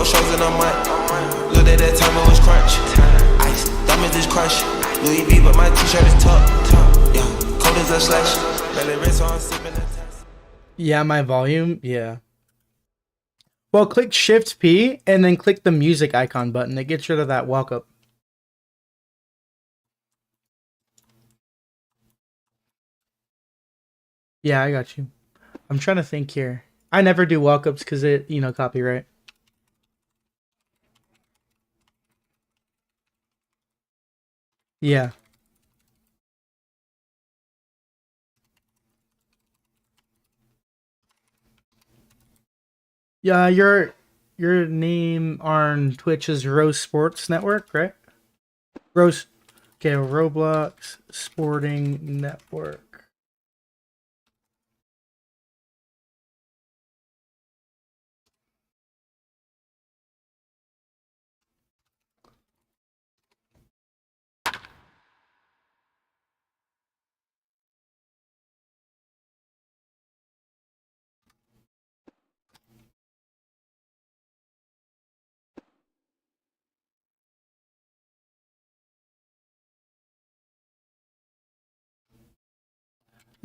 shows in a month. Looked at that time, it was crunch. Ice, diamonds is crush. Louis V, but my t-shirt is tucked. Yeah, cold as a slush. Belly red, so I'm sipping that test. Yeah, my volume. Yeah. Well, click Shift P and then click the music icon button. It gets rid of that walk up. Yeah, I got you. I'm trying to think here. I never do walk ups because it, you know, copyright. Yeah. Yeah, your name on Twitch is Rose Sports Network, right? Rose. Okay, Roblox Sporting Network.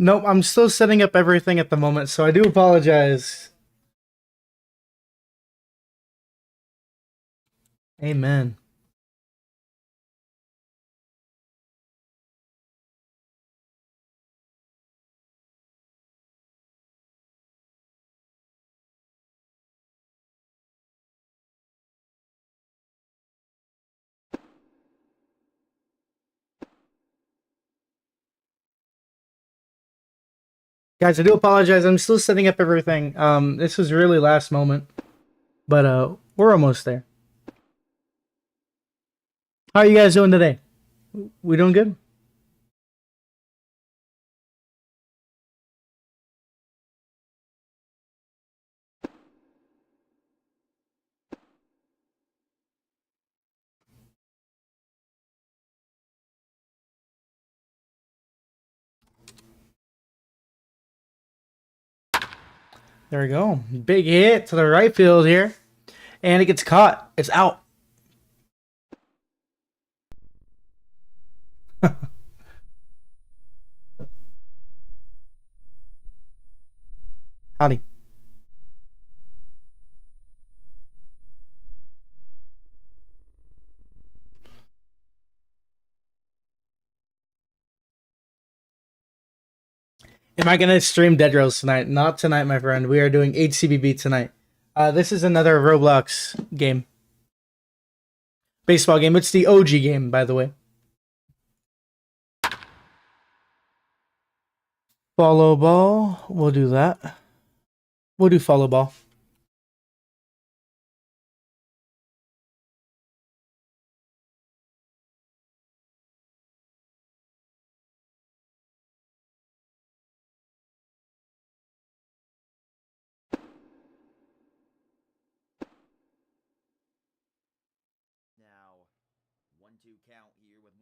Nope, I'm still setting up everything at the moment, so I do apologize. Amen. Guys, I do apologize. I'm still setting up everything. This was really last moment, but we're almost there. How are you guys doing today? We doing good? There we go. Big hit to the right field here. And it gets caught. It's out. Howdy. Am I going to stream Dead Rails tonight? Not tonight, my friend. We are doing HCBB tonight. This is another Roblox game. Baseball game. It's the OG game, by the way. Follow ball. We'll do that. We'll do follow ball. Now, 1-2 count here with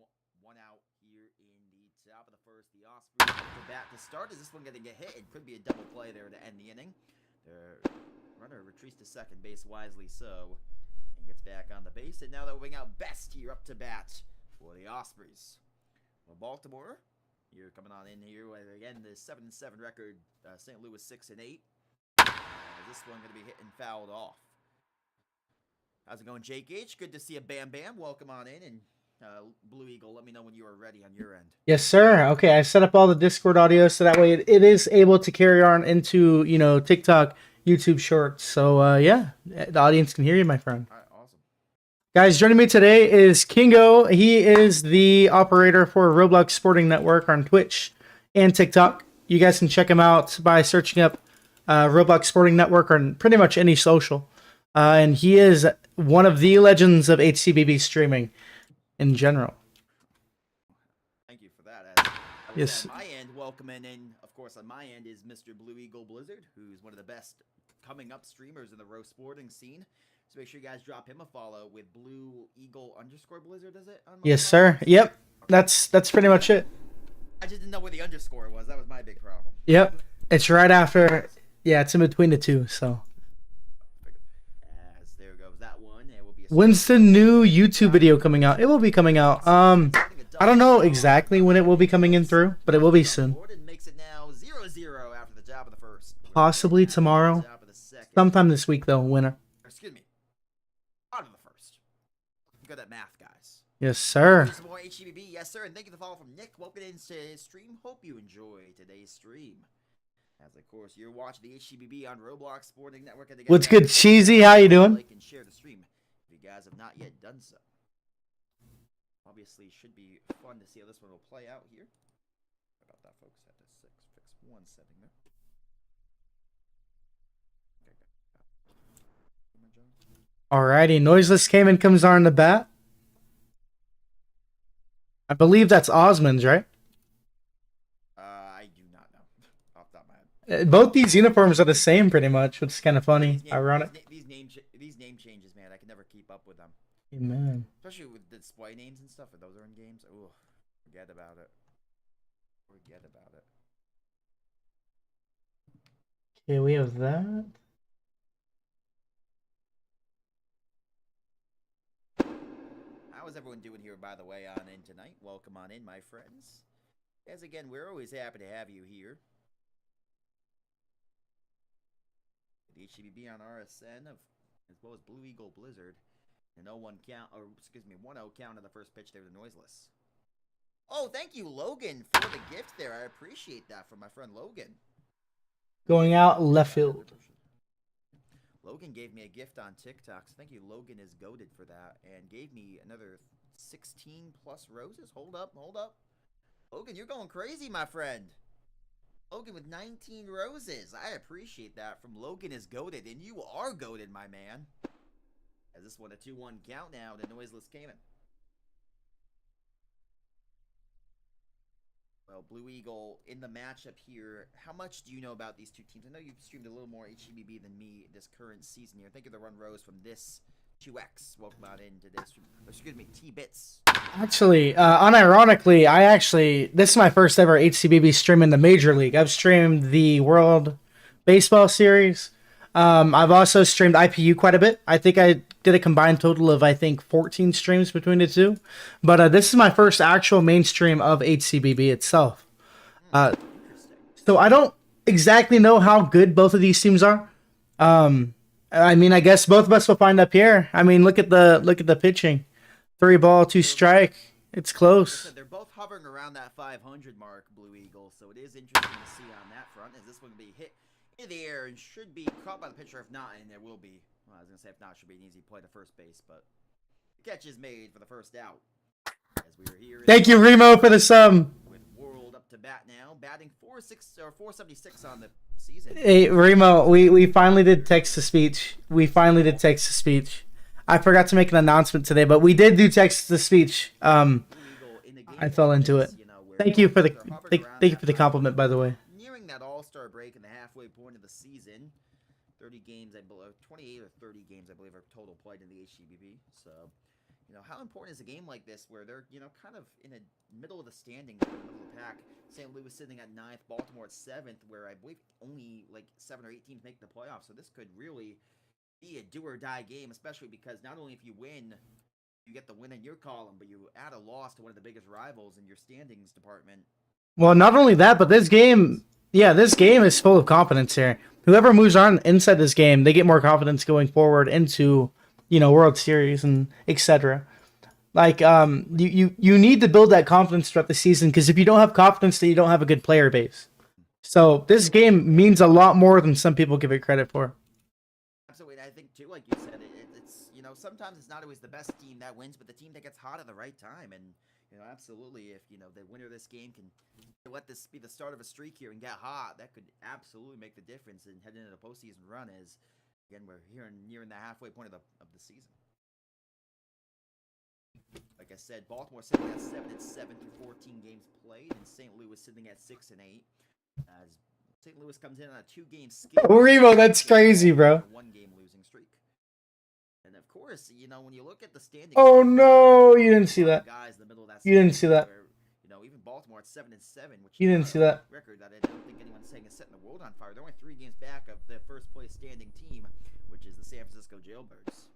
one out here in the top of the first. The Ospreys up to bat to start. Is this one going to get hit? It could be a double play there to end the inning. The runner retreats to second base, wisely so, and gets back on the base. And now they're wing out Best here up to bat for the Ospreys. Well, Baltimore, you're coming on in here with, again, the 7-7 record. St. Louis 6-8. This one going to be hit and fouled off. How's it going, Jake H? Good to see you, Bam Bam. Welcome on in. And Blue Eagle, let me know when you are ready on your end. Yes, sir. Okay, I set up all the Discord audio so that way it is able to carry on into, you know, TikTok, YouTube Shorts. So, yeah, the audience can hear you, my friend. All right, awesome. Guys, joining me today is Kingo. He is the operator for Roblox Sporting Network on Twitch and TikTok. You guys can check him out by searching up Roblox Sporting Network on pretty much any social. And he is one of the legends of HCBB streaming in general. Thank you for that. Yes. On my end, welcoming in, of course, on my end is Mr. Blue Eagle Blizzard, who's one of the best coming up streamers in the roast sporting scene. So make sure you guys drop him a follow with Blue Eagle _ Blizzard, is it? Yes, sir. Yep. That's pretty much it. I just didn't know where the underscore was. That was my big problem. Yep. It's right after. Yeah, it's in between the two, so. As there goes that When's the new YouTube video coming out? It will be coming out. I don't know exactly when it will be coming in through, but it will be soon. Makes it now 0-0 after the top of the first. Possibly tomorrow. Sometime this week, though, winner. Excuse me. Out of the first. Good at math, guys. Yes, sir. Some more HCBB, yes, sir. And thank you for the follow from Nick. Welcome into today's stream. Hope you enjoy today's stream. As of course, you're watching the HCBB on Roblox Sporting Network. And What's good, Cheesy? How you doing? Like and share the stream if you guys have not yet done so. Obviously, should be fun to see how this one will play out here. About that, folks. Had to fix one setting there. Alrighty, Noiseless Cayman comes on the bat. I believe that's Osmond's, right? I do not know. Off the top of my head. Both these uniforms are the same, pretty much, which is kind of funny, ironic. These name changes, man. I can never keep up with them. Amen. Especially with the display names and stuff. If those are in games, ooh, forget about it. Forget about it. Okay, we have that. How is everyone doing here, by the way, on in tonight? Welcome on in, my friends. As again, we're always happy to have you here. The HCBB on RSN, as well as Blue Eagle Blizzard. An 0-1 count, or excuse me, 1-0 count of the first pitch there to Noiseless. Oh, thank you, Logan, for the gift there. I appreciate that from my friend Logan. Going out left field. Logan gave me a gift on TikTok, so thank you. Logan is goated for that, and gave me another 16 plus roses. Hold up. Logan, you're going crazy, my friend. Logan with 19 roses. I appreciate that from Logan is goated, and you are goated, my man. As this one a 2-1 count now to Noiseless Cayman. Well, Blue Eagle in the matchup here. How much do you know about these two teams? I know you've streamed a little more HCBB than me this current season here. Thank you, the Run Rose from this 2X. Welcome out into this. Excuse me, T-Bits. Actually, unironically, this is my first ever HCBB stream in the Major League. I've streamed the World Baseball Series. I've also streamed IPU quite a bit. I think I did a combined total of, 14 streams between the two. But this is my first actual mainstream of HCBB itself. So I don't exactly know how good both of these teams are. I mean, I guess both of us will find up here. I mean, look at the pitching. 3 ball, 2 strike. It's close. They're both hovering around that 500 mark, Blue Eagle. So it is interesting to see on that front. Is this one going to be hit in the air and should be caught by the pitcher? If not, and there will be. Well, I was going to say if not, it should be an easy play to first base, but the catch is made for the first out. As we were here. Thank you, Remo, for the sum. With World up to bat now, batting 476 on the season. Hey, Remo, we finally did text to speech. I forgot to make an announcement today, but we did do text to speech. I fell into it. Thank you for the compliment, by the way. Nearing that All-Star break in the halfway point of the season, 30 games, I believe, 28 or 30 games, I believe, are total played in the HCBB. So, how important is a game like this where they're, kind of in the middle of the standings, in the middle of the pack? St. Louis sitting at 9th, Baltimore at 7th, where I believe only like 7 or 8 teams make the playoffs. So this could really be a do-or-die game, especially because not only if you win, you get the win in your column, but you add a loss to one of the biggest rivals in your standings department. Well, not only that, but this game is full of confidence here. Whoever moves on inside this game, they get more confidence going forward into, World Series and etc. Like, you need to build that confidence throughout the season, because if you don't have confidence, then you don't have a good player base. So this game means a lot more than some people give it credit for. Absolutely, I think too, like you said, it's sometimes it's not always the best team that wins, but the team that gets hot at the right time. And absolutely, if the winner of this game can let this be the start of a streak here and get hot, that could absolutely make the difference in heading into the postseason run. As again, we're here nearing the halfway point of the season. Like I said, Baltimore sitting at 7-7 through 14 games played, and St. Louis sitting at 6-8. As St. Louis comes in on a 2-game skid. Oh, Remo, that's crazy, bro. 1-game losing streak. And of course, when you look at the standings. Oh no, you didn't see that. Guys in the middle of that. You didn't see that. Where, even Baltimore at 7-7, which you didn't see that record that I don't think anyone's saying is setting the world on fire. They're only 3 games back of the first place standing team, which is the San Francisco Jailbirds.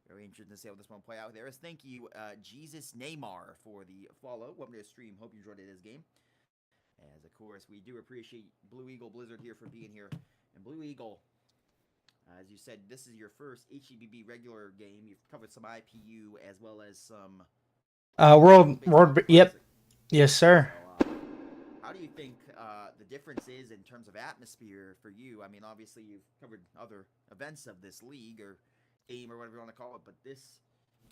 Very interesting to see how this one play out there. Thank you, Jesus Neymar, for the follow. Welcome to the stream. Hope you enjoyed it, this game. As, of course, we do appreciate Blue Eagle Blizzard here for being here. And Blue Eagle, as you said, this is your first HCBB regular game. You've covered some IPU as well as some... World, yep. Yes, sir. So, how do you think the difference is in terms of atmosphere for you? I mean, obviously, you've covered other events of this league or game or whatever you want to call it, but this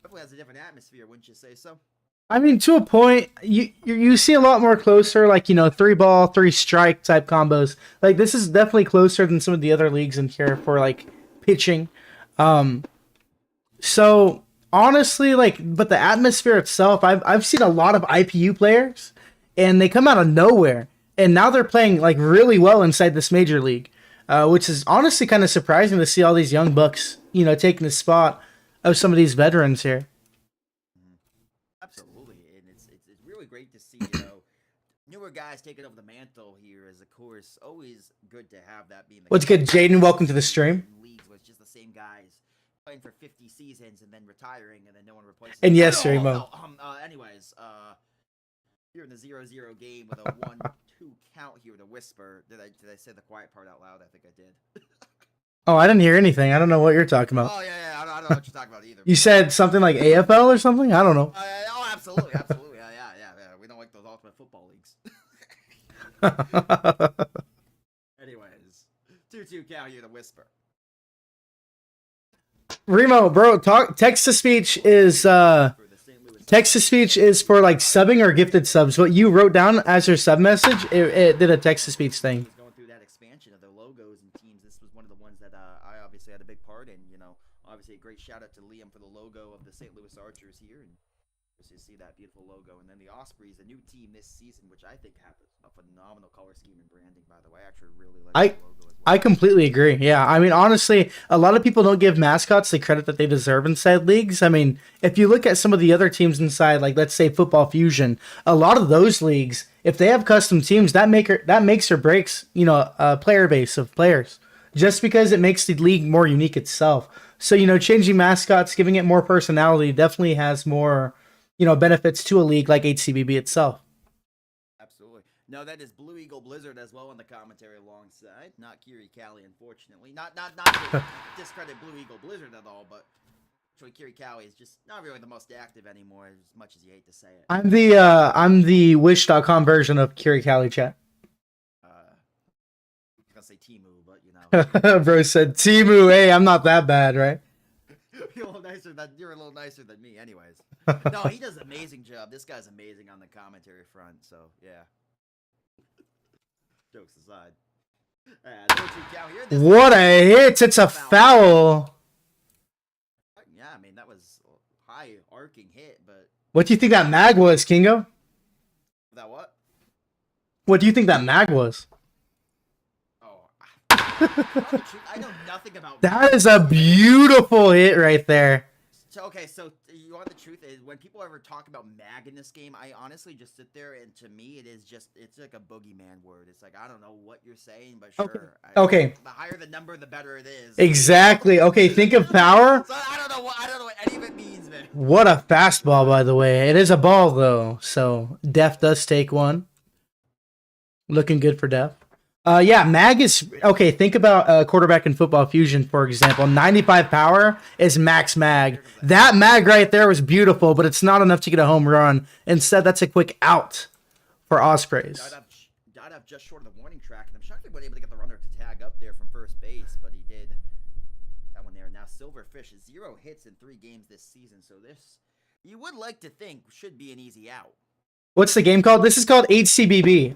definitely has a different atmosphere, wouldn't you say so? I mean, to a point, you see a lot more closer, like, 3-ball, 3-strike type combos. Like, this is definitely closer than some of the other leagues in here for, like, pitching. So, honestly, like, but the atmosphere itself, I've seen a lot of IPU players, and they come out of nowhere, and now they're playing, like, really well inside this major league, which is honestly kind of surprising to see all these young bucks, taking the spot of some of these veterans here. Absolutely, and it's really great to see, newer guys taking over the mantle here is, of course, always good to have that being the What's good, Jaden? Welcome to the stream. Leagues with just the same guys playing for 50 seasons and then retiring and then no one replaces And them. yes, Remo. Anyways, here in the 0-0 game with a 1-2 count here with a whisper. Did I say the quiet part out loud? I think I did. Oh, I didn't hear anything. I don't know what you're talking about. Oh, yeah, I don't know what you're talking about either. You said something like AFL or something? I don't know. Oh, absolutely. Yeah. We don't like those ultimate football leagues. Anyways, 2-2 count here to whisper. Remo, bro, text to speech is for like subbing or gifted subs. What you wrote down as your sub message, it did a text to speech thing. Going through that expansion of their logos and teams, this was one of the ones that I obviously had a big part in. Obviously a great shout out to Liam for the logo of the St. Louis Archers here, and you see that beautiful logo. And then the Ospreys, a new team this season, which I think have a phenomenal color scheme and branding. By the way, I actually really like the logo as well. I completely agree. Yeah, I mean, honestly, a lot of people don't give mascots the credit that they deserve inside leagues. I mean, if you look at some of the other teams inside, like let's say Football Fusion, a lot of those leagues, if they have custom teams, that makes or breaks, a player base of players, just because it makes the league more unique itself. So, changing mascots, giving it more personality definitely has more, benefits to a league like HCBB itself. Absolutely. No, that is Blue Eagle Blizzard as well in the commentary alongside. Not Kiri Cali, unfortunately. Not to discredit Blue Eagle Blizzard at all, but actually Kiri Cali is just not really the most active anymore, as much as you hate to say it. I'm the wish.com version of Kiri Cali chat. I was gonna say Timu, but Bro said Timu, hey, I'm not that bad, right? You're a little nicer than me, anyways. No, he does an amazing job. This guy's amazing on the commentary front, so yeah. Jokes aside. What a hit! It's a foul. Yeah, I mean, that was a high arcing hit, but... What do you think that mag was, Kingo? That what? What do you think that mag was? Oh, I know nothing about... That is a beautiful hit right there. So you want the truth is when people ever talk about mag in this game, I honestly just sit there and to me it's like a boogeyman word. It's like I don't know what you're saying, but sure. Okay. The higher the number, the better it is. Exactly. Okay, think of power. So I don't know what any of it means, man. What a fastball, by the way. It is a ball though, so Def does take one. Looking good for Def. Yeah, mag is okay. Think about quarterback in Football Fusion, for example. 95 power is max mag. That mag right there was beautiful, but it's not enough to get a home run. Instead, that's a quick out for Ospreys. Died up just short of the warning track, and I'm shocked he wasn't able to get the runner to tag up there from first base, but he did that one there. Now Silverfish is 0 hits in 3 games this season, so this you would like to think should be an easy out. What's the game called? This is called HCBB.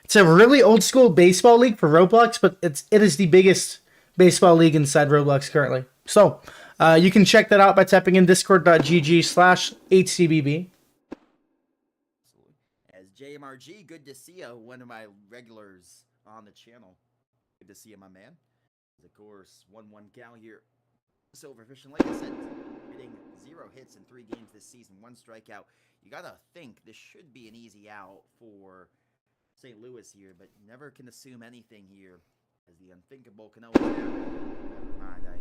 It's a really old school baseball league for Roblox, but it is the biggest baseball league inside Roblox currently. So you can check that out by tapping in discord.gg/HCBB. As JMRG, good to see you, one of my regulars on the channel. Good to see you, my man. Of course, 1-1 count here. Silverfish, and like I said, hitting 0 hits in 3 games this season, 1 strikeout. You gotta think this should be an easy out for St. Louis here, but you never can assume anything here, as the unthinkable can always happen. Never mind, I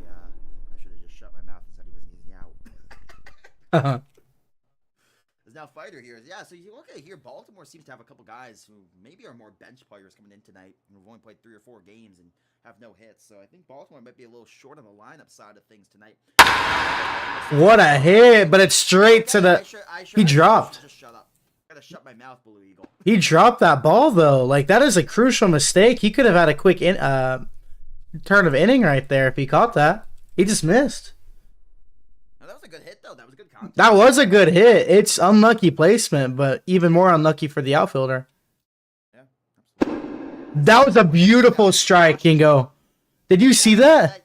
should have just just shut my mouth and said he wasn't using out. There's now fighter here. Yeah, so you look at here, Baltimore seems to have a couple guys who maybe are more bench players coming in tonight and have only played 3 or 4 games and have no hits. So I think Baltimore might be a little short on the lineup side of things tonight. What a hit, but it's straight to the... He dropped. Just shut up. I gotta shut my mouth, Blue Eagle. He dropped that ball, though. Like, that is a crucial mistake. He could have had a quick turn of inning right there if he caught that. He just missed. No, that was a good hit, though. That was a good contact. That was a good hit. It's unlucky placement, but even more unlucky for the outfielder. Yeah, absolutely. That was a beautiful strike, Kingo. Did you see that?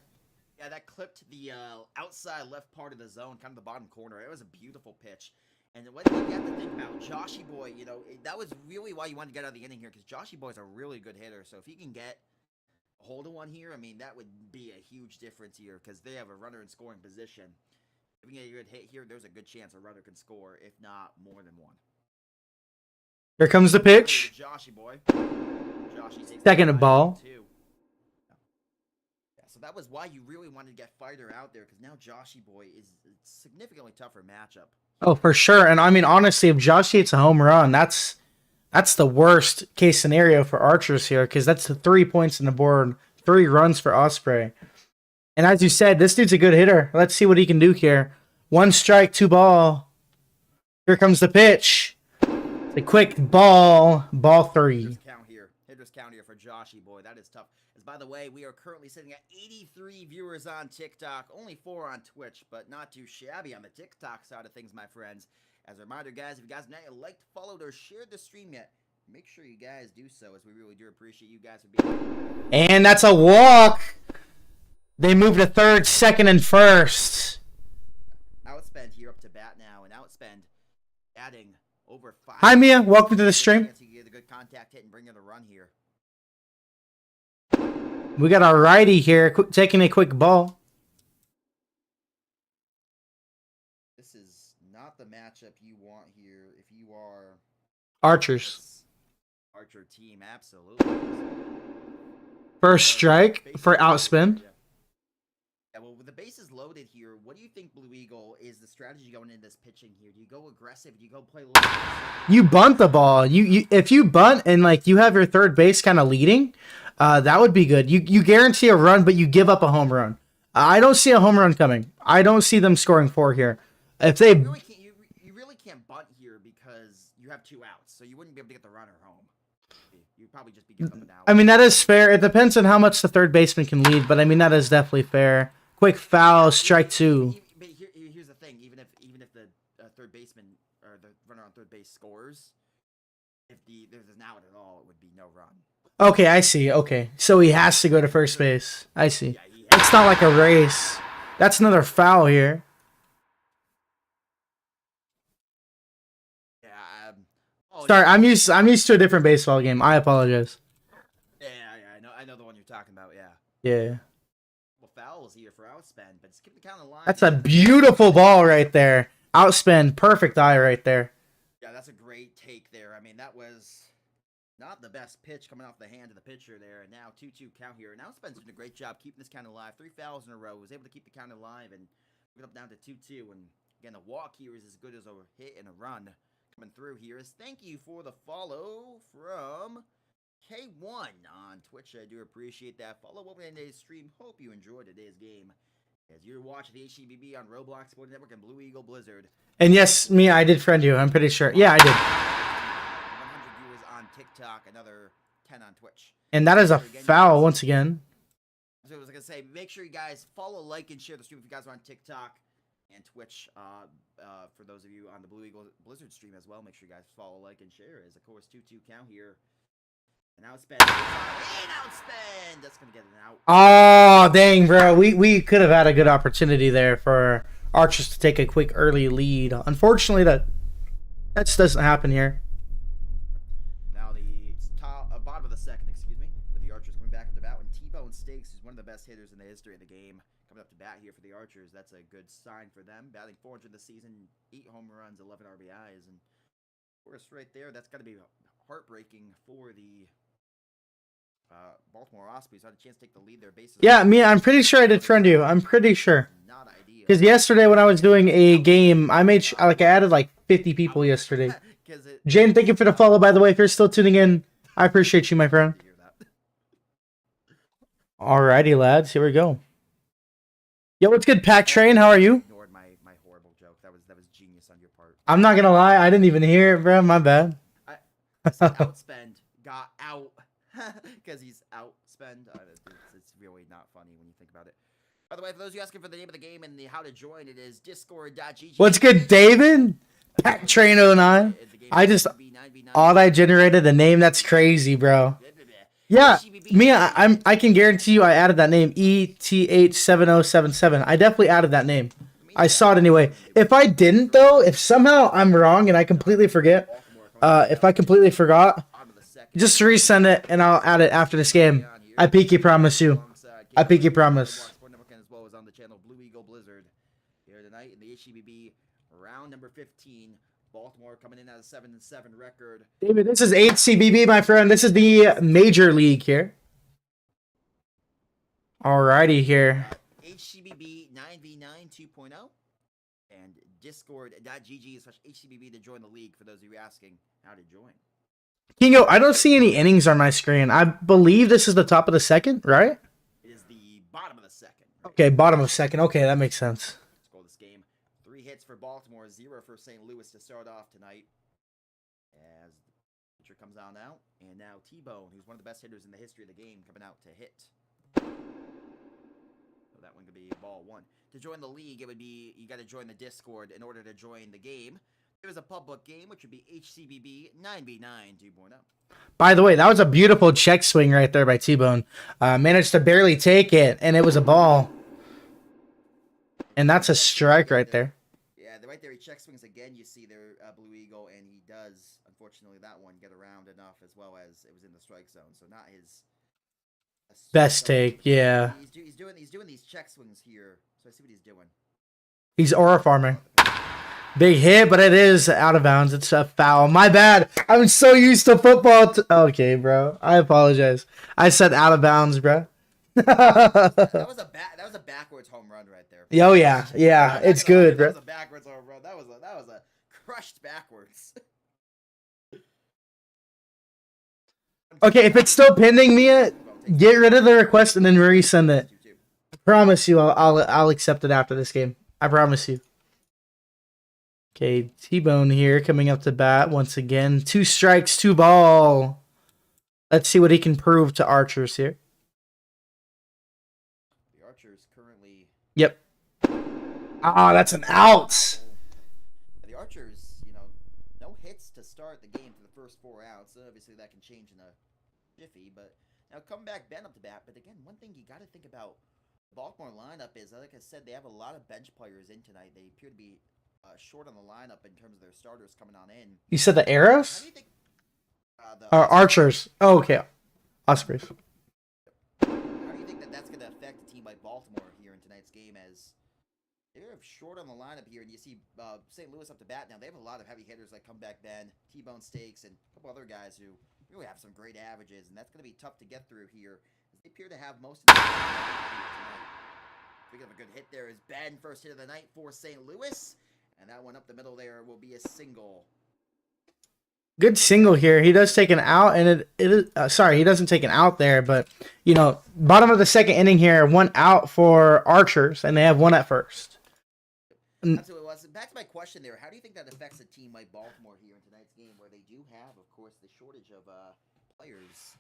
Yeah, that clipped the outside left part of the zone, kind of the bottom corner. It was a beautiful pitch. And what you have to think about, Joshy Boy, you know, that was really why you wanted to get out of the inning here, because Joshy Boy's a really good hitter. So if he can get a hold of one here, I mean, that would be a huge difference here, because they have a runner in scoring position. If you get a good hit here, there's a good chance a runner can score, if not more than one. Here comes the pitch. Joshy Boy. Joshy Second ball. Yeah, so that was why you really wanted to get fighter out there, because now Joshy Boy is a significantly tougher matchup. Oh, for sure. And I mean, honestly, if Josh hits a home run, that's the worst case scenario for Archers here, because that's the 3 points on the board, 3 runs for Osprey. And as you said, this dude's a good hitter. Let's see what he can do here. 1 strike, 2 ball. Here comes the pitch. It's a quick ball. Ball 3. Hitters count here for Joshy Boy. That is tough. As by the way, we are currently sitting at 83 viewers on TikTok, only 4 on Twitch, but not too shabby on the TikTok side of things, my friends. As a reminder, guys, if you guys have not liked, followed, or shared the stream yet, make sure you guys do so, as we really do appreciate you guys for being. And that's a walk. They moved to third, second, and first. Outspend here up to bat now, and Outspend adding over 5. Hi, Mia. Welcome to the stream. To get a good contact hit and bring in a run here. We got our righty here, taking a quick ball. This is not the matchup you want here if you are Archers. Archer team, absolutely. First strike for Outspin. Yeah, well, with the bases loaded here, what do you think, Blue Eagle, is the strategy going into this pitching here? Do you go aggressive? Do you go play low? You bunt the ball. If you bunt and like you have your third base kind of leading, that would be good. You guarantee a run, but you give up a home run. I don't see a home run coming. I don't see them scoring 4 here. If they you really can't bunt here because you have 2 outs, so you wouldn't be able to get the runner home. You'd probably just be giving up an out. I mean, that is fair. It depends on how much the third baseman can lead, but I mean that is definitely fair. Quick foul, strike 2. But here's the thing: even if the third baseman or the runner on third base scores, if there's an out at all, it would be no run. Okay, I see. Okay, so he has to go to first base. I see. Yeah, It's not like a race. That's another foul here. Yeah. Sorry, I'm used to a different baseball game. I apologize. Yeah, I know the one you're talking about. Yeah. Yeah. Well, fouls here for Outspend, but just keep the count of line. That's a beautiful ball right there. Outspin, perfect eye right there. Yeah, that's a great take there. I mean, that was not the best pitch coming off the hand of the pitcher there. And now 2-2 count here. And Outspend's doing a great job keeping this count alive. 3 fouls in a row. Was able to keep the count alive and get up down to 2-2. And again, a walk here is as good as a hit and a run coming through here. Is thank you for the follow from K1 on Twitch. I do appreciate that. Follow over in today's stream. Hope you enjoyed today's game. As you're watching the HCBB on Roblox Sporting Network and Blue Eagle Blizzard. And yes, Mia, I did friend you. I'm pretty sure. Yeah, I did. 100 viewers on TikTok, another 10 on Twitch. And that is a foul once again. So I was going to say, make sure you guys follow, like, and share the stream if you guys are on TikTok and Twitch. For those of you on the Blue Eagle Blizzard stream as well, make sure you guys follow, like, and share. As, of course, 2-2 count here. And Outspend. Outspend! That's going to get an out. Oh, dang, bro. We could have had a good opportunity there for Archers to take a quick early lead. Unfortunately, that just doesn't happen here. Now the bottom of the second, excuse me, with the Archers coming back up to bat. And T-Bone Stakes is one of the best hitters in the history of the game. Coming up to bat here for the Archers. That's a good sign for them. Batting 400 this season, 8 home runs, 11 RBIs. And of course, right there, that's got to be heartbreaking for the Baltimore Ospreys. Had a chance to take the lead there. Bases. Yeah, Mia, I'm pretty sure I did friend you. I'm pretty sure. not ideal. Because yesterday when I was doing a game, I added like 50 people yesterday. Jane, thank you for the follow, by the way. If you're still tuning in, I appreciate you, my friend. Alrighty, lads, here we go. Yo, what's good, Pack Train? How are you? Ignored my horrible joke. That was genius on your part. I'm not gonna lie, I didn't even hear it, bro. My bad. I said outspend, got out, because he's outspend. It's really not funny when you think about it. By the way, for those of you asking for the name of the game and the how to join, it is discord.gg. What's good, David? Pack Train 09. I just auto generated a name. That's crazy, bro. Yeah, Mia, I can guarantee you I added that name, ETH7077. I definitely added that name. I saw it anyway. If I didn't, though, if somehow I'm wrong and I completely forget, if I completely forgot, just resend it and I'll add it after this game. I pinky promise you. I pinky promise. As well as on the channel Blue Eagle Blizzard here tonight in the HCBB round number 15. Baltimore coming in at a 7-7 record. David, this is HCBB, my friend. This is the major league here. Alrighty here. HCBB 9v9 2.0 and discord.gg/HCBB to join the league for those of you asking how to join. Kingo, I don't see any innings on my screen. I believe this is the top of the second, right? It is the bottom of the second. Right? Okay, bottom of second. Okay, that makes sense. Let's go this game. 3 hits for Baltimore, 0 for St. Louis to start off tonight. As the pitcher comes on out. And now T-Bone, who's one of the best hitters in the history of the game, coming out to hit. So that one could be ball 1. To join the league, it would be, you got to join the Discord in order to join the game. It was a public game, which would be HCBB 9v9 2.0. By the way, that was a beautiful check swing right there by T-Bone. Managed to barely take it, and it was a ball. And that's a strike right there. Yeah, right there he check swings again. You see there, Blue Eagle, and he does, unfortunately, that one get around enough as well as it was in the strike zone. So not his best take, yeah. He's doing these check swings here. So I see what he's doing. He's aura farming. Big hit, but it is out of bounds. It's a foul. My bad. I'm so used to football. Okay, bro. I apologize. I said out of bounds, bro. that was a backwards home run right there. Oh yeah, yeah. It's good, bro. That was a backwards home run. That was a crushed backwards. Okay, if it's still pending, Mia, get rid of the request and then resend it. I promise you, I'll accept it after this game. I promise you. Okay, T-Bone here coming up to bat once again. 2 strikes, 2 ball. Let's see what he can prove to Archers here. The Archers currently... Yep. Ah, that's an out. The Archers, no hits to start the game for the first 4 outs. Obviously, that can change in a jiffy, but now come back Ben up to bat. But again, one thing you got to think about the Baltimore lineup is, like I said, they have a lot of bench players in tonight. They appear to be short on the lineup in terms of their starters coming on in. You said the Arrows? How do you think, or Archers. Oh, okay. Ospreys. How do you think that's going to affect a team like Baltimore here in tonight's game, as they're short on the lineup here, and you see St. Louis up to bat now. They have a lot of heavy hitters like Comeback Ben, T-Bone Stakes, and a couple other guys who really have some great averages, and that's going to be tough to get through here, as they appear to have most of the tonight. Speaking of a good hit there is Ben, first hit of the night for St. Louis. And that one up the middle there will be a single. Good single here. He does take an out, and it is sorry, he doesn't take an out there, but bottom of the second inning here, 1 out for Archers, and they have 1 at first. That's what it was. Back to my question there. How do you think that affects a team like Baltimore here in tonight's game, where they do have, of course, the shortage of players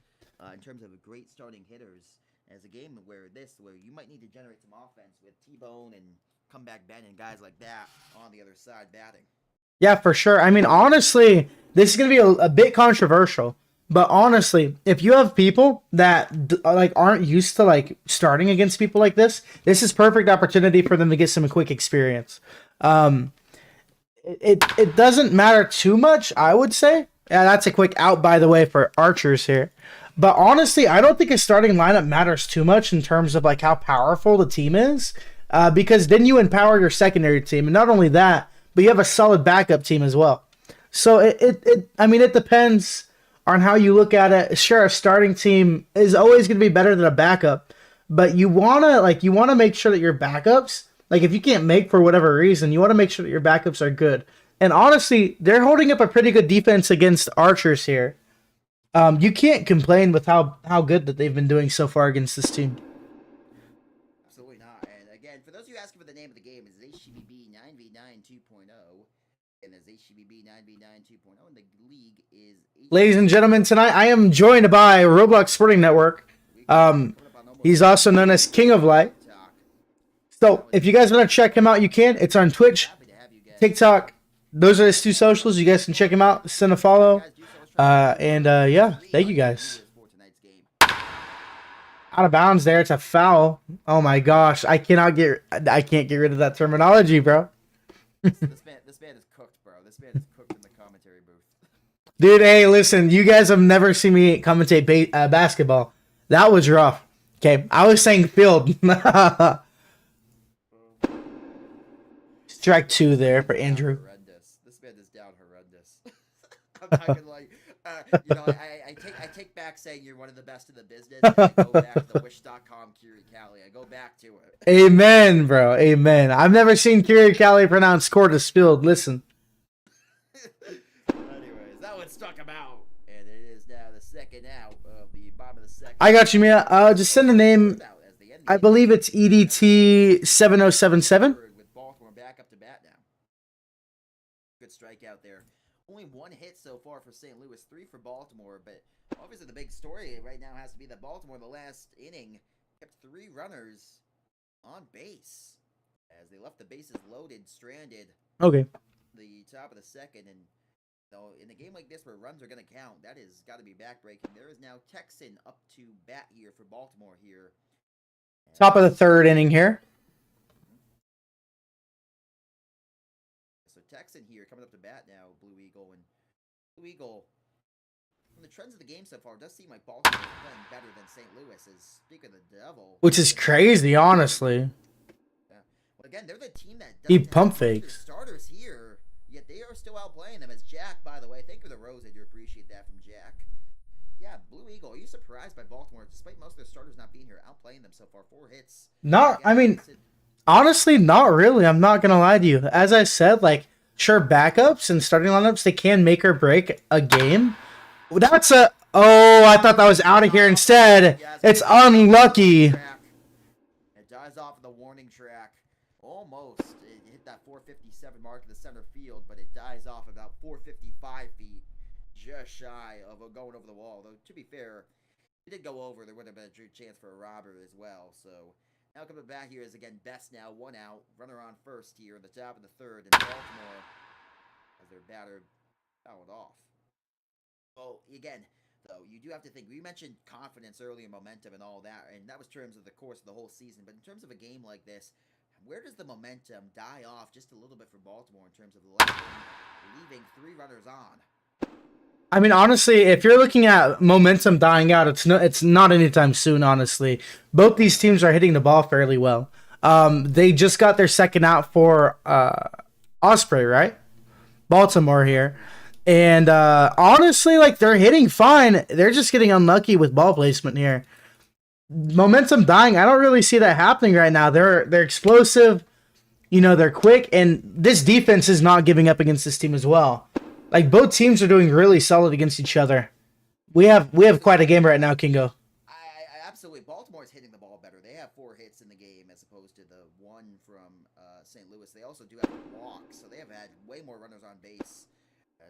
in terms of great starting hitters, as a game where you might need to generate some offense with T-Bone and Comeback Ben and guys like that on the other side batting. Yeah, for sure. I mean, honestly, this is going to be a bit controversial, but honestly, if you have people that aren't used to starting against people like this is perfect opportunity for them to get some quick experience. It doesn't matter too much, I would say. Yeah, that's a quick out, by the way, for Archers here. But honestly, I don't think a starting lineup matters too much in terms of how powerful the team is. Because then you empower your secondary team, and not only that, but you have a solid backup team as well. So it depends on how you look at it. Sure, a starting team is always going to be better than a backup, but you wanna make sure that your backups Like if you can't make for whatever reason, you want to make sure that your backups are good. And honestly, they're holding up a pretty good defense against archers here. You can't complain with how good that they've been doing so far against this team. Absolutely not. And again, for those of you asking for the name of the game, it's HCBB 9v9 2.0. And there's HCBB 9v9 2.0. And the league is... Ladies and gentlemen, tonight I am joined by Roblox Sporting Network. He's also known as King of Light. So if you guys want to check him out, you can. It's on Twitch, TikTok. Those are his 2 socials. You guys can check him out. Send a follow. Yeah, thank you guys. Out of bounds there. It's a foul. Oh my gosh. I can't get rid of that terminology, bro. This man is cooked, bro. This man is cooked in the commentary booth. Dude, hey, listen. You guys have never seen me commentate basketball. That was rough. Okay, I was saying field. Strike 2 there for Andrew. Horrendous. This man is down horrendous. I'm not gonna lie. You know, I take back saying you're one of the best in the business. And I go back to the wish.com Kiri Cali. I go back to it. Amen, bro. Amen. I've never seen Kiri Cali pronounce court as spilled. Listen. Anyways, that one stuck him out. And it is now the second out of the bottom of the second. I got you, Mia. Just send the name. I believe it's EDT 7077. With Baltimore back up to bat now. Good strikeout there. Only 1 hit so far for St. Louis, 3 for Baltimore, but obviously the big story right now has to be that Baltimore, the last inning, kept 3 runners on base as they left the bases loaded, stranded. Okay. The top of the second, and so in a game like this where runs are going to count, that has got to be backbreaking. There is now Texan up to bat here for Baltimore here. Top of the 3rd inning here. So Texan here coming up to bat now, Blue Eagle. And Blue Eagle, from the trends of the game so far, it does seem like Baltimore is playing better than St. Louis. Is speaking of the devil. Which is crazy, honestly. Yeah. Well, again, they're the team that He doesn't pump have their fakes. starters here, yet they are still outplaying them. As Jack, by the way, thank you for the rose. I do appreciate that from Jack. Yeah, Blue Eagle, are you surprised by Baltimore, despite most of their starters not being here, outplaying them so far? 4 hits. Not, I mean, honestly, not really. I'm not going to lie to you. As I said, like, sure, backups and starting lineups, they can make or break a game. That's a... Oh, I thought that was out of here instead. It's unlucky. It dies off of the warning track. Almost. It hit that 457 mark in the center field, but it dies off about 455 feet. Just shy of going over the wall. Though, to be fair, if it did go over, there would have been a true chance for a robber as well. So, now coming back here is, again, Best now, 1 out. Runner on first here in the top of the 3rd. And Baltimore, as their batter, fouled off. Well, again, though, you do have to think, we mentioned confidence early and momentum and all that, and that was in terms of the course of the whole season. But in terms of a game like this, where does the momentum die off just a little bit for Baltimore in terms of the last game, leaving 3 runners on? I mean, honestly, if you're looking at momentum dying out, it's not anytime soon, honestly. Both these teams are hitting the ball fairly well. They just got their second out for Osprey, right? Baltimore here. And honestly, like, they're hitting fine. They're just getting unlucky with ball placement here. Momentum dying, I don't really see that happening right now. They're explosive, you know, they're quick, and this defense is not giving up against this team as well. Like, both teams are doing really solid against each other. We have quite a game right now, Kingo. I absolutely. Baltimore's hitting the ball better. They have 4 hits in the game as opposed to the 1 from St. Louis. They also do have a walk, so they have had way more runners on base.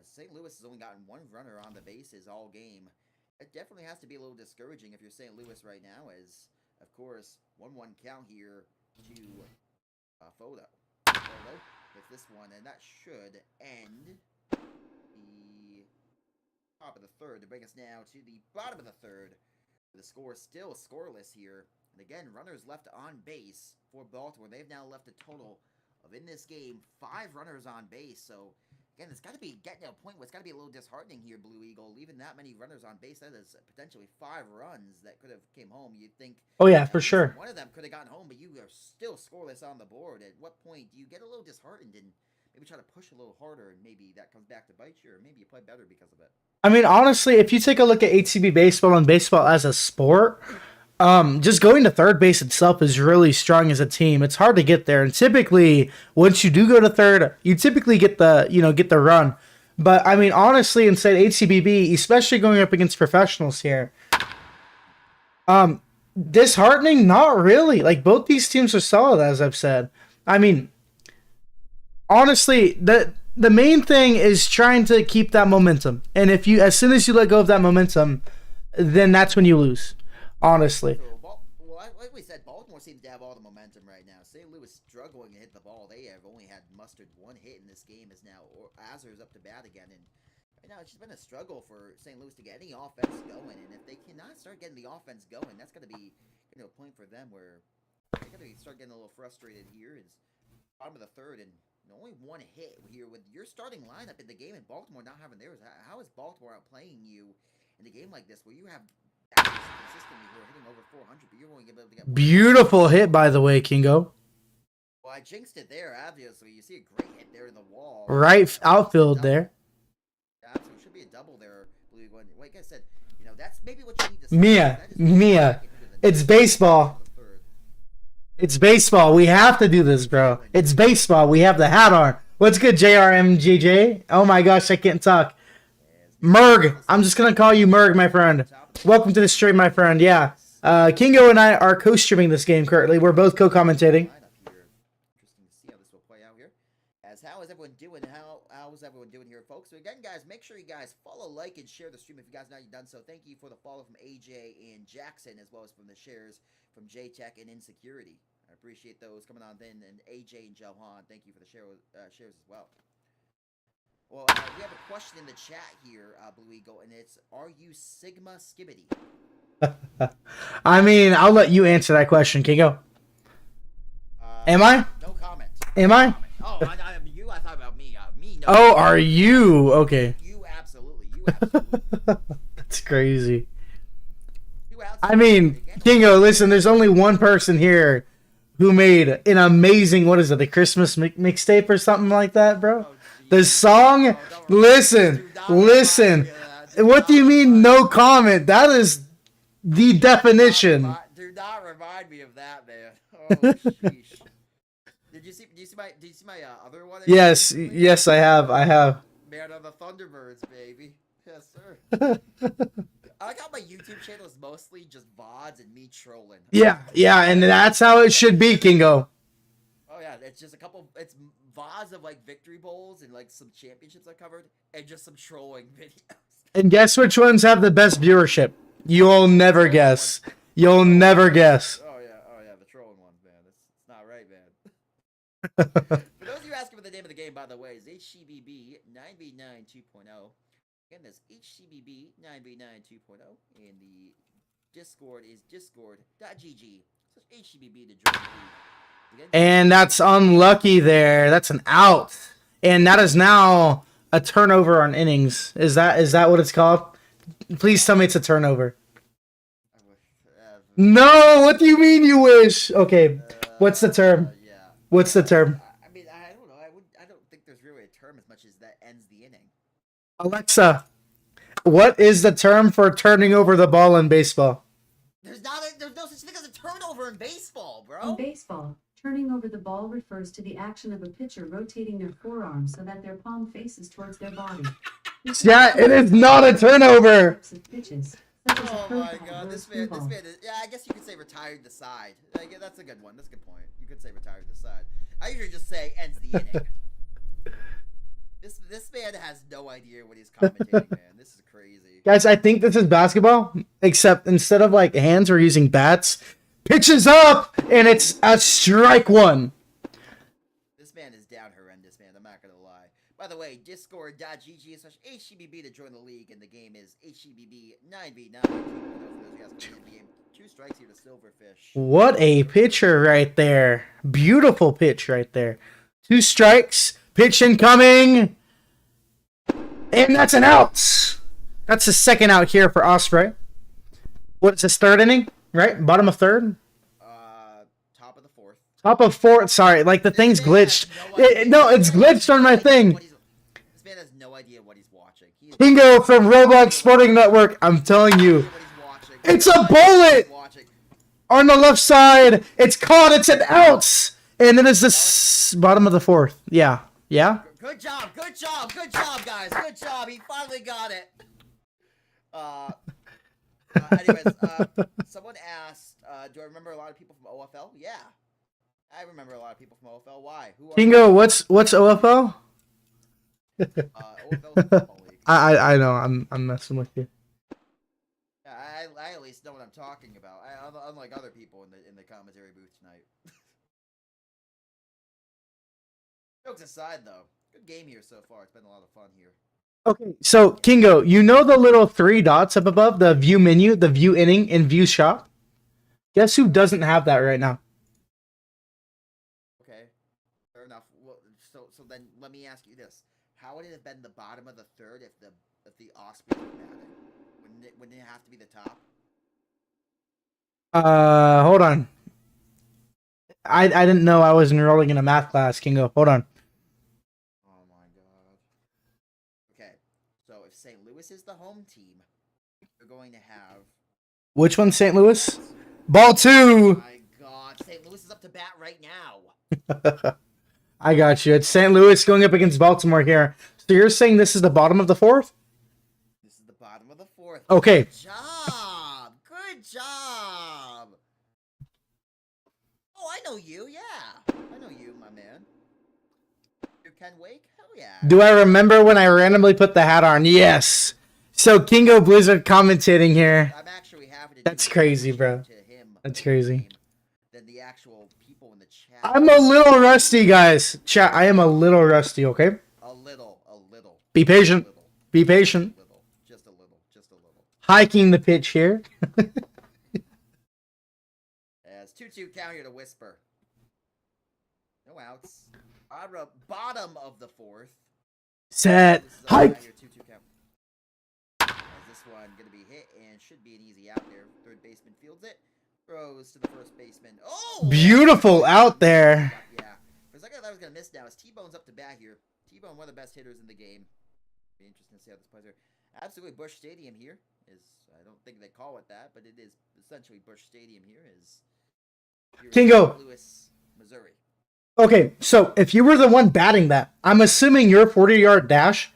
St. Louis has only gotten 1 runner on the bases all game. It definitely has to be a little discouraging if you're St. Louis right now, as, of course, 1-1 count here to Photo. Photo with this one, and that should end the top of the 3rd to bring us now to the bottom of the 3rd. The score is still scoreless here. And again, runners left on base for Baltimore. They've now left a total of, in this game, 5 runners on base. So, again, it's got to be getting to a point where it's got to be a little disheartening here, Blue Eagle. Leaving that many runners on base, that is potentially 5 runs that could have came home. You'd think... Oh, yeah, for sure. One of them could have gotten home, but you are still scoreless on the board. At what point do you get a little disheartened and maybe try to push a little harder, and maybe that comes back to bite you, or maybe you play better because of it? I mean, honestly, if you take a look at HCB baseball and baseball as a sport, Just going to third base itself is really strong as a team. It's hard to get there, and typically once you do go to third, you typically get the run. But I mean, honestly, inside HCBB, especially going up against professionals here, disheartening? Not really. Like, both these teams are solid, as I've said. I mean, honestly, the main thing is trying to keep that momentum. And if you, as soon as you let go of that momentum, then that's when you lose. Honestly. Well, like we said, Baltimore seems to have all the momentum right now. St. Louis struggling to hit the ball. They have only had mustered one hit in this game. Is now Azer's up to bat again, and right now it's just been a struggle for St. Louis to get any offense going. And if they cannot start getting the offense going, that's going to be a point for them where they're going to start getting a little frustrated here. It's bottom of the third, and only one hit here with your starting lineup in the game, and Baltimore not having theirs. How is Baltimore outplaying you in a game like this where you have consistently who are hitting over 400, but you're only going to be able to get Beautiful hit, by the way, Kingo. Well, I jinxed it there, obviously. You see a great hit there in the wall. Right outfield there. Yeah, so it should be a double there. Like I said, that's maybe what you need to see. Mia, it's baseball. It's baseball. We have to do this, bro. It's baseball. We have the hat on. What's good, JRMJJ? Oh my gosh, I can't talk. Merg. I'm just going to call you Merg, my friend. Welcome to the stream, my friend. Yeah. Kingo and I are co-streaming this game currently. We're both co-commentating. Interesting to see how this will play out here. How is everyone doing? How is everyone doing here, folks? So again, guys, make sure you guys follow, like, and share the stream if you guys not already done so. Thank you for the follow from AJ and Jackson, as well as from the shares from JTech and Insecurity. I appreciate those coming on then. And AJ and Johan, thank you for the shares as well. Well, we have a question in the chat here, Blue Eagle, and it's, are you Sigma Skibbity? I mean, I'll let you answer that question, Kingo. Am I? No comment. Am I? Oh, I mean, you. I thought about me. Me, no. Oh, are you? Okay. You absolutely. You absolutely. That's crazy. You absolutely. I mean, Kingo, listen, there's only one person here who made an amazing, what is it, the Christmas mixtape or something like that, bro? The song, listen. What do you mean, no comment? That is the definition. Do not remind me of that, man. Oh, sheesh. Did you see my other one? Yes, I have. Man of the Thunderbirds, baby. Yes, sir. I like how my YouTube channel is mostly just VODs and me trolling. Yeah, and that's how it should be, Kingo. Oh yeah, it's just it's VODs of like victory bowls and like some championships I covered, and just some trolling videos. And guess which ones have the best viewership? You'll never guess. You'll never guess. Oh yeah, the trolling ones, man. It's not right, man. For those of you asking for the name of the game, by the way, is HCBB 9v9 2.0. Again, that's HCBB 9v9 2.0, and the Discord is discord.gg. So HCBB to join the league. Again, And that's unlucky there. That's an out. And that is now a turnover on innings. Is that what it's called? Please tell me it's a turnover. No, what do you mean you wish? Okay, what's the term? Yeah. What's the term? I mean, I don't know. I don't think there's really a term as much as that ends the inning. Alexa, what is the term for turning over the ball in baseball? There's no such thing as a turnover in baseball, bro. In baseball, turning over the ball refers to the action of a pitcher rotating their forearm so that their palm faces towards their body. Yeah, it is not a turnover. Types of pitches, such as a Oh my curveball god, or a this man screwball. is, yeah, I guess you could say retired the side. That's a good one. That's a good point. You could say retired the side. I usually just say ends the inning. This man has no idea what he's commentating, man. This is crazy. Guys, I think this is basketball, except instead of like hands, we're using bats. Pitches up, and it's a strike one. This man is down horrendous, man. I'm not gonna lie. By the way, discord.gg/HCBB to join the league, and the game is HCBB 9v9. For those of you guys who played the game, 2 strikes here to Silverfish. What a pitcher right there. Beautiful pitch right there. 2 strikes. Pitch incoming. And that's an out. That's the second out here for Osprey. What is this, third inning? Right? Bottom of third? Top of the 4th. Top of fourth. Sorry, like the thing's glitched. No, it's glitched on my thing. This man has no idea what he's watching. Kingo from Roblox Sporting Network. I'm telling you. It's a bullet! on the left side. It's caught. It's an out. And it is the bottom of the fourth. Yeah. Yeah. Good job, guys. Good job. He finally got it. Anyways, someone asked, do I remember a lot of people from OFL? Yeah. I remember a lot of people from OFL. Why? Who are Kingo, what's OFL? OFL is a football league. I know. I'm messing with you. I at least know what I'm talking about. Unlike other people in the commentary booth tonight. Jokes aside, though, good game here so far. It's been a lot of fun here. Okay, so Kingo, you know the little 3 dots up above, the view menu, the view inning, and view shop? Guess who doesn't have that right now? Okay, fair enough. Well, so then let me ask you this: how would it have been the bottom of the third if the Ospreys were batting? Wouldn't it have to be the top? Hold on. I didn't know I was enrolling in a math class, Kingo. Hold on. Oh my god. Okay, so if St. Louis is the home team, you're going to have. Which one's St. Louis? Ball 2! Oh my god, St. Louis is up to bat right now. I got you. It's St. Louis going up against Baltimore here. So you're saying this is the bottom of the fourth? This is the bottom of the fourth. Okay. Good job. Good job. Oh, I know you. Yeah, I know you, my man. You Ken Wake? Hell yeah. Do I remember when I randomly put the hat on? Yes. So Kingo Blizzard commentating here. I'm actually happy to. That's crazy, bro. To him That's crazy. Than the actual people in the chat. I'm a little rusty, guys. Chat, I am a little rusty, okay? A little. Be patient. A little. Be patient. Just a little. Hiking the pitch here. As 2-2 count here to Whisper. No outs. Bottom of the fourth. Set. This is a Hike. higher 2-2 count. As this one gonna be hit and should be an easy out there. Third baseman fields it. Throws to the first baseman. Oh! Beautiful out there. Yeah. For a second I thought I was gonna miss now. As T-Bone's up to bat here. T-Bone, one of the best hitters in the game. Be interesting to see how this plays here. Absolutely, Busch Stadium here is. I don't think they call it that, but it is essentially Busch Stadium here. Is here in Kingo. St. Louis, Missouri. Okay, so if you were the one batting that, I'm assuming your 40-yard dash,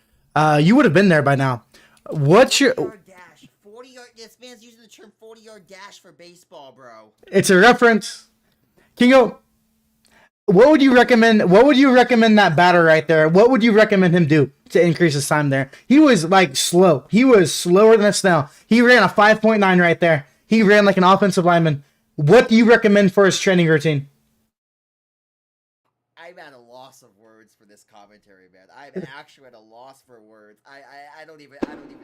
you would have been there by now. What's your... 40-yard dash. 40-yard. This man's using the term 40-yard dash for baseball, bro. It's a reference. Kingo, what would you recommend? What would you recommend that batter right there? What would you recommend him do to increase his time there? He was like slow. He was slower than a snail. He ran a 5.9 right there. He ran like an offensive lineman. What do you recommend for his training routine? I'm at a loss of words for this commentary, man. I'm actually at a loss for words. I don't even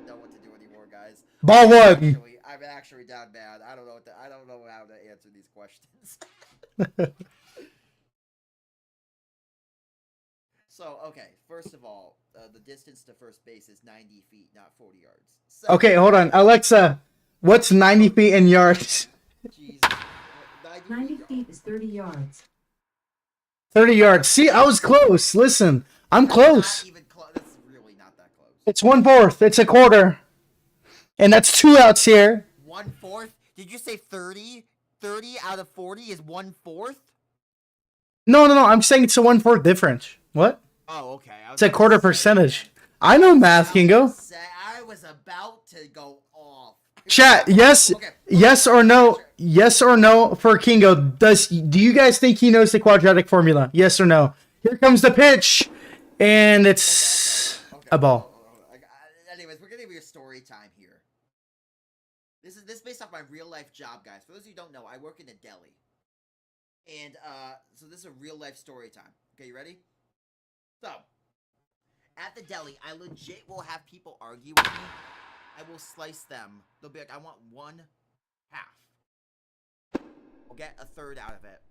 know what to do anymore, guys. Ball 1. I'm actually down bad. I don't know how to answer these questions. So, okay, first of all, the distance to first base is 90 feet, not 40 yards. So, Okay, hold on. Alexa, what's 90 feet in yards? Jesus. 90 feet is 30 yards. 30 yards. See, I was close. Listen, I'm close. Not even close. That's really not that close. It's 1/4. It's a quarter. And that's 2 outs here. 1/4? Did you say 30? 30 out of 40 is 1/4? No. I'm saying it's a 1/4 difference. What? Oh, okay. It's a quarter percentage. I know math, Kingo. I was about to go off. Chat, yes, Okay. yes or no for Kingo. Do you guys think he knows the quadratic formula? Yes or no? Here comes the pitch, and it's a ball. Anyways, we're gonna give you a story time here. This is based off my real life job, guys. For those of you who don't know, I work in a deli, and so this is a real life story time. Okay, you ready? So, at the deli, I legit will have people argue with me. I will slice them. They'll be like, I want 1/2. I'll get a third out of it.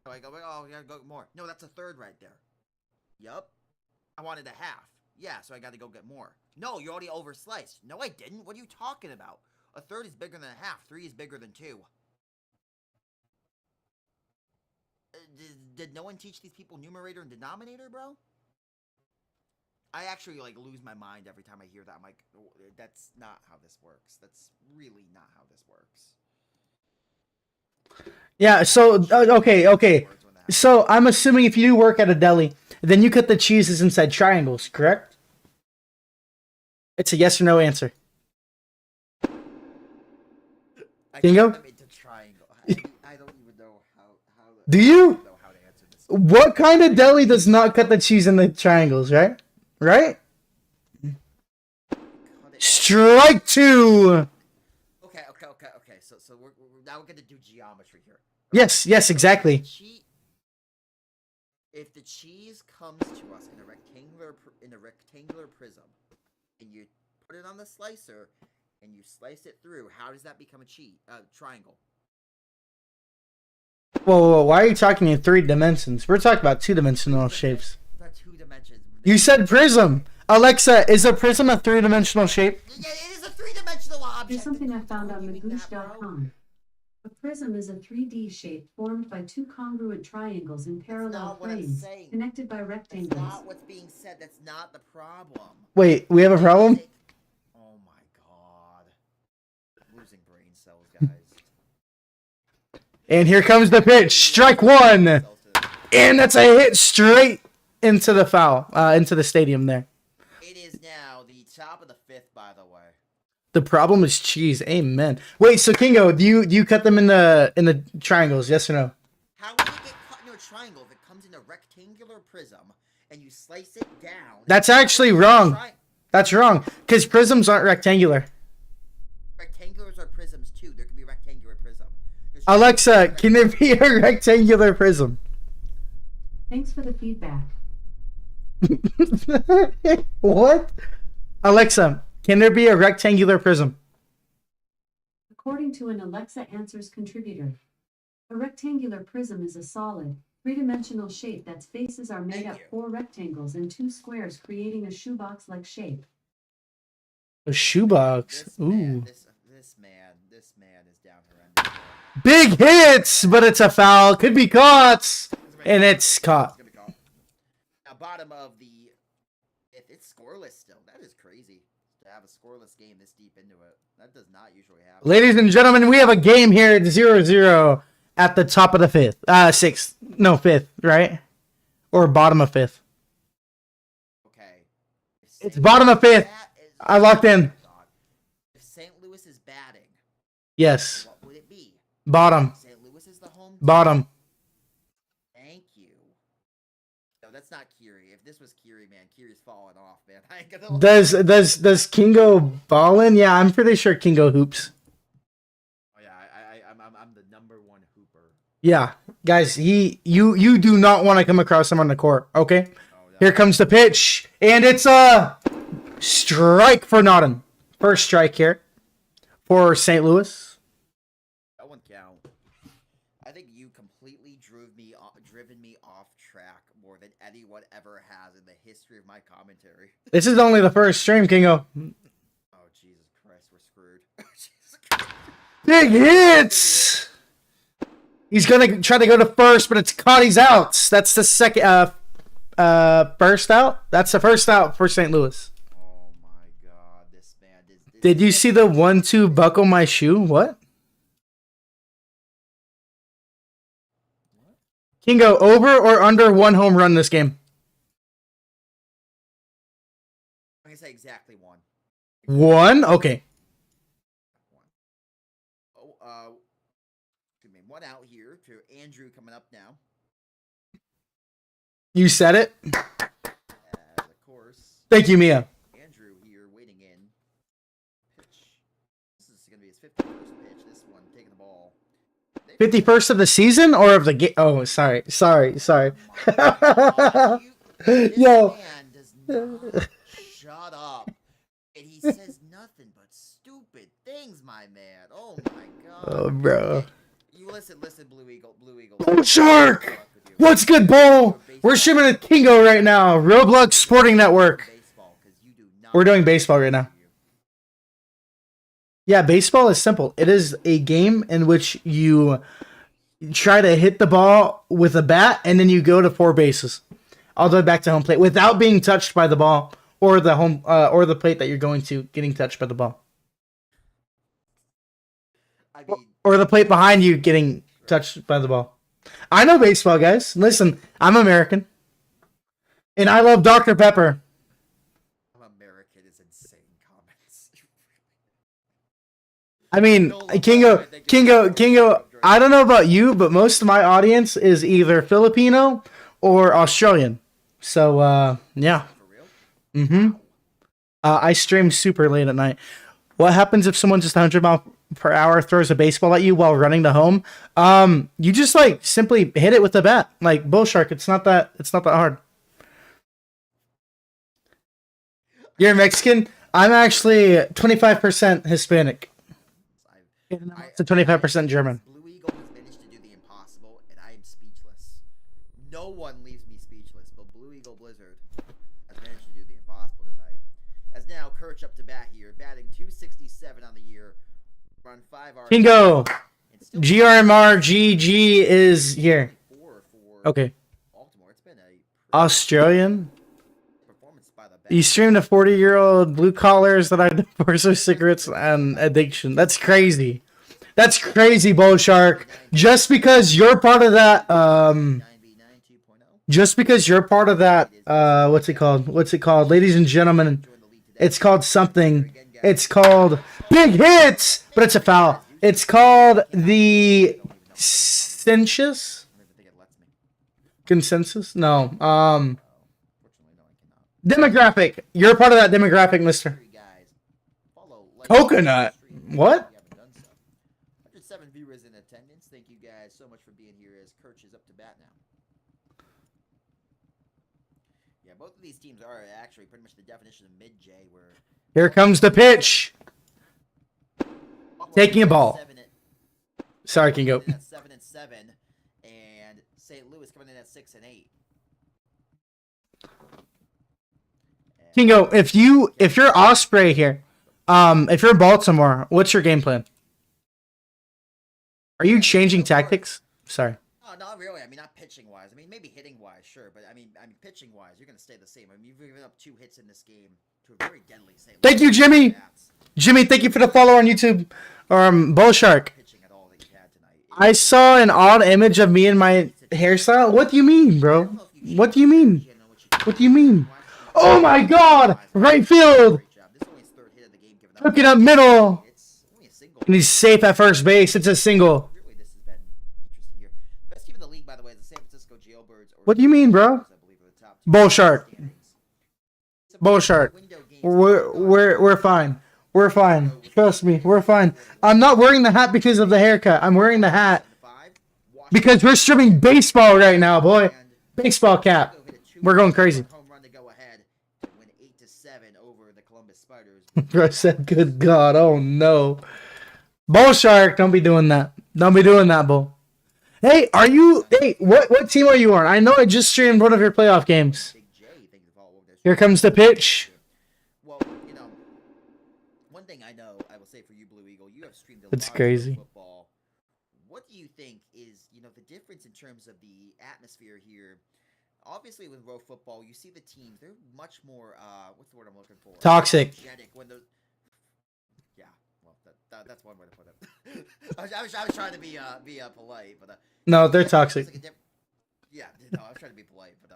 So I go, oh, I gotta go more. No, that's a third right there. Yup. I wanted a half. Yeah, so I gotta go get more. No, you already oversliced. No, I didn't. What are you talking about? A third is bigger than a half. 3 is bigger than 2. Did no one teach these people numerator and denominator, bro? I actually, like, lose my mind every time I hear that. I'm like, that's not how this works. That's really not how this works. Yeah, so okay. So I'm assuming if you do work at a deli, then you cut the cheeses inside triangles, correct? It's a yes or no answer. Bingo? I'm into triangle. I don't even know how Do I you? don't know how to answer this. What kind of deli does not cut the cheese in the triangles, right? Right? Cut it. Strike two. Okay. So we're now we're gonna do geometry here. Yes, exactly. If the cheese comes to us in a rectangular prism, and you put it on the slicer, and you slice it through, how does that become a triangle? Whoa, why are you talking in 3 dimensions? We're talking about 2-dimensional shapes. That's 2 dimensions. You said prism. Alexa, is a prism a 3-dimensional shape? Yeah, it is a 3-dimensional object. Here's something I found on You mean that, bro? Magoosh.com. A prism is a 3D shape formed by 2 congruent triangles in parallel not what I'm planes, saying. connected by That's rectangles. not what's being said. That's not the problem. Wait, we have a problem? Oh my god. I'm losing brain cells, guys. And here comes the pitch. Strike one. And that's a hit straight into the foul, into the stadium there. It is now the top of the 5th, by the way. The problem is cheese. Amen. Wait, so Kingo, do you cut them in the triangles? Yes or no? How would it get cut into a triangle if it comes in a rectangular prism and you slice it down? That's actually wrong. That's wrong, because prisms aren't rectangular. Rectangulars are prisms too. There can be rectangular prism. Alexa, can there be a rectangular prism? Thanks for the feedback. What? Alexa, can there be a rectangular prism? According to an Alexa Answers contributor, a rectangular prism is a solid, 3-dimensional shape that's faces are made Thank up you. 4 rectangles and 2 squares, creating a shoebox-like shape. A shoebox. This Ooh. man, this man is down horrendous. Big hits, but it's a foul. Could be caught. And it's caught. It's gonna be caught. Now, bottom of the. If it's scoreless still, that is crazy to have a scoreless game this deep into it. That does not usually happen. Ladies and gentlemen, we have a game here at 0-0 at the top of the 5th. 6th. No, 5th, right? Or bottom of 5th. Okay. It's bottom of 5th. I locked in. If St. Louis is batting, Yes. what would it be? Bottom. St. Louis is the home team. Bottom. Thank you. No, that's not Kiri. If this was Kiri, man, Kiri's falling off, man. I ain't gonna lie. Does Kingo ballin'? Yeah, I'm pretty sure Kingo hoops. Oh yeah, I'm the #1 hooper. Yeah. Guys, you do not want to come across him on the court, okay? Oh, yeah. Here comes the pitch, and it's a strike for Nottingham. First strike here for St. Louis. That one count. I think you completely driven me off track more than anyone ever has in the history of my commentary. This is only the first stream, Kingo. Oh Jesus Christ, we're screwed. Jesus Christ. Big hits. He's gonna try to go to first, but it's caught. He's out. That's the second. First out. That's the first out for St. Louis. Oh my God, this man is. Did you see the 1-2 buckle my shoe? What? Kingo, over or under 1 home run this game? I'm gonna say exactly 1. 1? Okay. 1. Oh, excuse me. 1 out here to Andrew coming up now. You said it. Of course, Thank you, Mia. Andrew here waiting in. Pitch. This is gonna be his 51st pitch. This one taking the ball. 51st of the season or of the game? Oh, sorry. This Yo. man does not shut up. And he says nothing but stupid things, my man. Oh my God. Oh, bro. You listen, Blue Eagle. Oh, Shark! What's good, Bull? We're streaming at Kingo right now. Roblox Sporting Network. We're doing baseball right now. Yeah, baseball is simple. It is a game in which you try to hit the ball with a bat, and then you go to 4 bases, all the way back to home plate, without being touched by the ball or the home or the plate that you're going to getting touched by the ball, I mean, or the plate behind you getting touched by the ball. I know baseball, guys. Listen, I'm American. And I love Dr. Pepper. I'm American is insane comments. I mean, Kingo, I don't know about you, but most of my audience is either Filipino or Australian. So, yeah. For real? I stream super late at night. What happens if someone just 100 mile per hour throws a baseball at you while running to home? You just like simply hit it with the bat, like bull shark. It's not that hard. You're Mexican. I'm actually 25% Hispanic. It's a 25% German. Blue Eagle has managed to do the impossible, and I am speechless. No one leaves me speechless, but Blue Eagle Blizzard has managed to do the impossible tonight. As now Kirch up to bat here, batting 267 on the year, run 5 R. Kingo, GRMR GG is here. Okay. Baltimore. It's been a Australian. performance by the bat. You streamed to 40-year-old blue collars that I divorce with cigarettes and addiction. That's crazy. That's crazy, Bull Shark. Just because you're part of that, just because you're part of that, what's it called? Ladies and gentlemen, it's called something. It's called Big Hits, but it's a foul. It's called the consensus? No. Demographic. You're part of that demographic, mister. Coconut. What? 107 viewers in attendance. Thank you guys so much for being here as Kirch is up to bat now. Yeah, both of these teams are actually pretty much the definition of mid-J, where Here comes the pitch. Taking a ball. Sorry, Kingo. 7-7, and St. Louis coming in at 6-8. Kingo, if you're Osprey here, if you're Baltimore, what's your game plan? Are you changing tactics? Sorry. Oh, not really. I mean, not pitching-wise. I mean, maybe hitting-wise, sure. But, I mean pitching-wise, you're going to stay the same. I mean, you've given up 2 hits in this game to a very deadly St. Thank you, Jimmy. Jimmy, thank you for the follow on YouTube. Bull Shark. I saw an odd image of me and my hairstyle. What do you mean, bro? What do you mean? What do you mean? Oh my God! Right field. Took it up middle. And he's safe at first base. It's a single. What do you mean, bro? Bull Shark. Bull Shark. We're fine. We're fine. Trust me, we're fine. I'm not wearing the hat because of the haircut. I'm wearing the hat because we're streaming baseball right now, boy. Baseball cap. We're going crazy. Bro said, good God. Oh, no. Bull Shark, don't be doing that. Don't be doing that, Bull. Hey, what team are you on? I know I just streamed one of your playoff games. Here comes the pitch. Well, one thing I know, I will say for you, Blue Eagle, you have streamed a It's lot crazy. of football. What do you think is, the difference in terms of the atmosphere here? Obviously, with Row Football, you see the teams, they're much more, what's the word I'm looking for? Toxic. Yeah, well, that's one way to put it. I was trying to be polite, but... No, they're toxic. Yeah, no, I was trying to be polite, but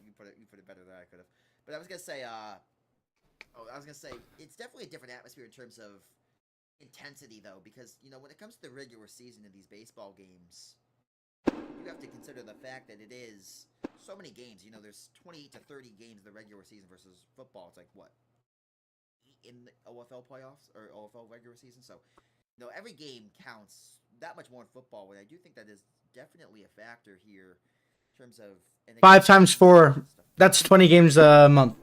you put it better than I could have. But I was gonna say, it's definitely a different atmosphere in terms of intensity, though, because when it comes to the regular season of these baseball games, you have to consider the fact that it is so many games. There's 20 to 30 games in the regular season versus football. It's like what in the OFL playoffs or OFL regular season. So, every game counts that much more in football. And I do think that is definitely a factor here in terms of 5 times 4. That's 20 games a month.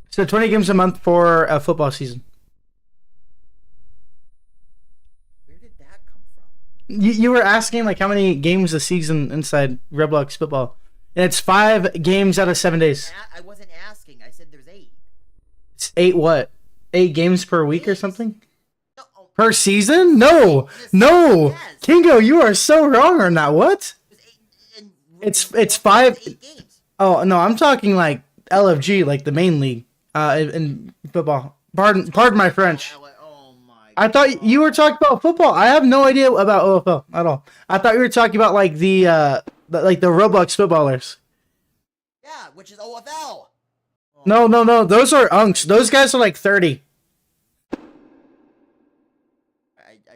So 20 games a month for a football season. Where did that come from? You were asking like how many games a season inside Roblox football. And it's 5 games out of 7 days. I wasn't asking. I said there's 8. It's 8 what? 8 games per week or something? No, Per season? No. No. Kingo, you are so wrong on that. What? It's 5. 8 games. Oh, no, I'm talking like LFG, like the main league in football. Pardon my French. Oh my I thought you were talking about football. I have no idea about OFL at all. I thought you were talking about like the Roblox footballers. Yeah, which is OFL. No. Those are unks. Those guys are like 30. I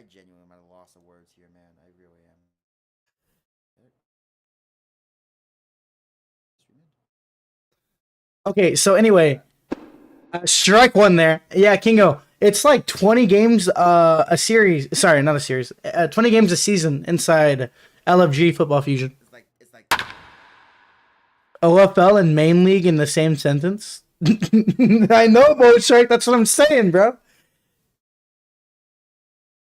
genuinely am at a loss of words here, man. I really am. Okay, so anyway, strike one there. Yeah, Kingo. It's like 20 games a series. Sorry, not a series. 20 games a season inside LFG Football Fusion. It's like OFL and main league in the same sentence. I know, Bo Strike. That's what I'm saying, bro.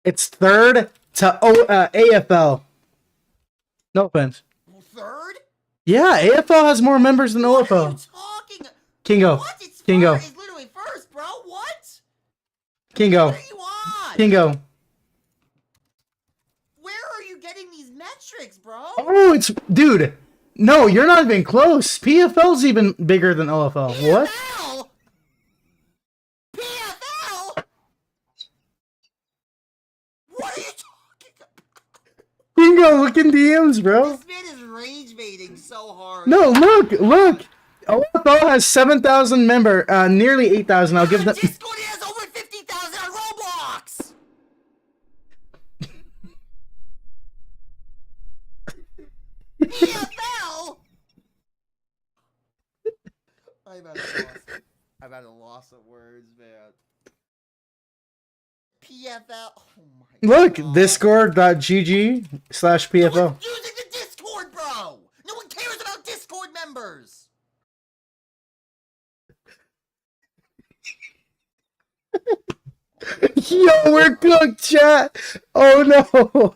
It's third to AFL. No offense. third? Yeah, AFL has more members than What are OFL. you talking? Kingo. What? It's Kingo. It's literally first, bro. What? Kingo. What are you on? Kingo. Where are you getting these metrics, bro? Oh, it's dude. No, you're not even close. PFL's even bigger than OFL. What? PFL? PFL? What are you talking about? Kingo, look in DMs, bro. This man is rage baiting so hard. No, look. OFL has 7,000 nearly 8,000. I'll give them. Discord has over 50,000 on Roblox. PFL? I'm at a loss of words, man. PFL. Oh my Look, God. discord.gg/PFL. No one's using the Discord, bro. No one cares about Discord members. Yo, we're cooked, chat. Oh no.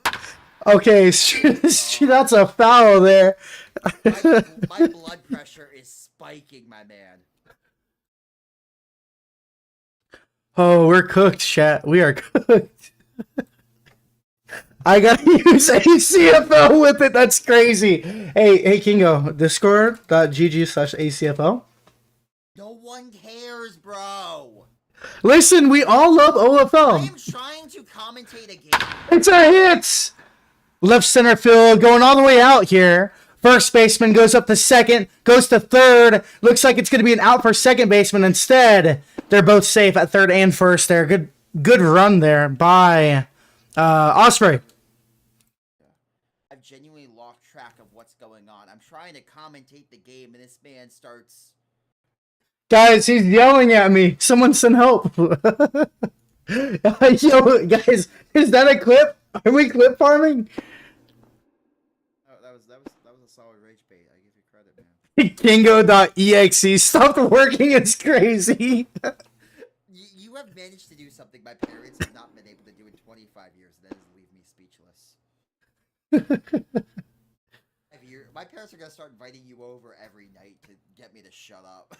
Okay, that's a foul there. My blood pressure is spiking, my man. Oh, we're cooked, chat. We are cooked. I gotta use ACFL with it. That's crazy. Hey, Kingo. Discord.gg/ACFL. No one cares, bro. Listen, we all love I OFL. am trying to commentate a game. It's a hit. Left center field going all the way out here. First baseman goes up to second, goes to third. Looks like it's going to be an out for second baseman. Instead, they're both safe at third and first there. Good run there by Osprey. I've genuinely lost track of what's going on. I'm trying to commentate the game, and this man starts... Guys, he's yelling at me. Someone send help. Yo, guys, is that a clip? Are we clip farming? Oh, that was a solid rage bait. I give you credit, man. Kingo.exe stopped working. It's crazy. You have managed to do something my parents have not been able to do in 25 years. That is leave me speechless. My parents are gonna start inviting you over every night to get me to shut up.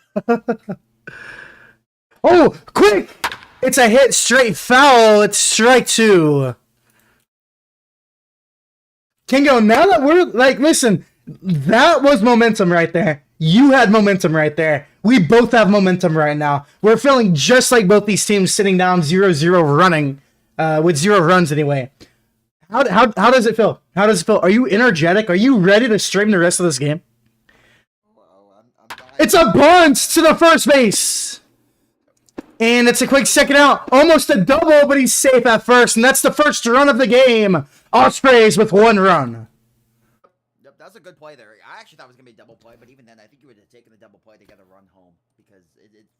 Oh, quick! It's a hit, straight foul. It's strike two. Kingo, now that we're like, listen, that was momentum right there. You had momentum right there. We both have momentum right now. We're feeling just like both these teams sitting down 0-0 running, with 0 runs anyway. How does it feel? How does it feel? Are you energetic? Are you ready to stream the rest of this game? Well, I'm dying. It's a bunt to the first base. And it's a quick second out. Almost a double, but he's safe at first. And that's the first run of the game. Ospreys with 1 run. Yep, that's a good play there. I actually thought it was going to be a double play, but even then, I think you would have taken the double play to get a run home. Because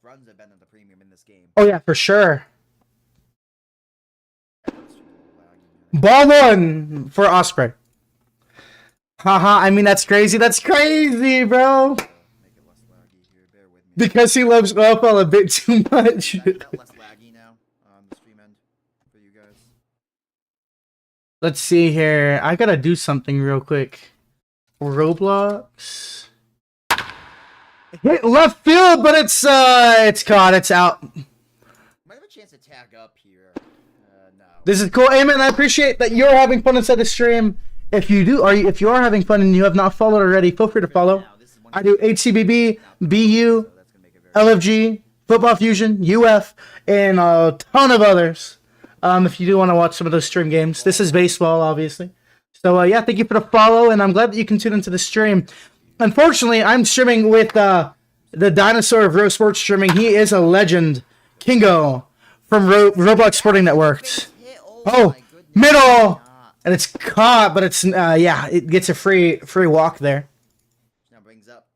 runs have been at the premium in this game. Oh, yeah, for sure. Ball 1 for Osprey. Haha, I mean, that's crazy. That's crazy, bro. Make it less laggy here. Bear with me. Because he loves OFL a bit too much. Is that less laggy now on the stream end for you guys? Let's see here. I gotta do something real quick. Roblox. Hit left field, but it's caught. It's out. Might have a chance to tag up here. No. This is cool. Hey, man, I appreciate that you're having fun inside the stream. If you are having fun and you have not followed already, feel free to follow. I do HCBB, BU, LFG, Football Fusion, UF, and a ton of others. If you do want to watch some of those stream games, this is baseball, obviously. So yeah, thank you for the follow, and I'm glad that you can tune into the stream. Unfortunately, I'm streaming with the dinosaur of Ro Sports streaming. He is a legend, Kingo from Roblox Sporting Network. Oh, middle, and it's caught, but it's yeah, it gets a free walk there. Now brings up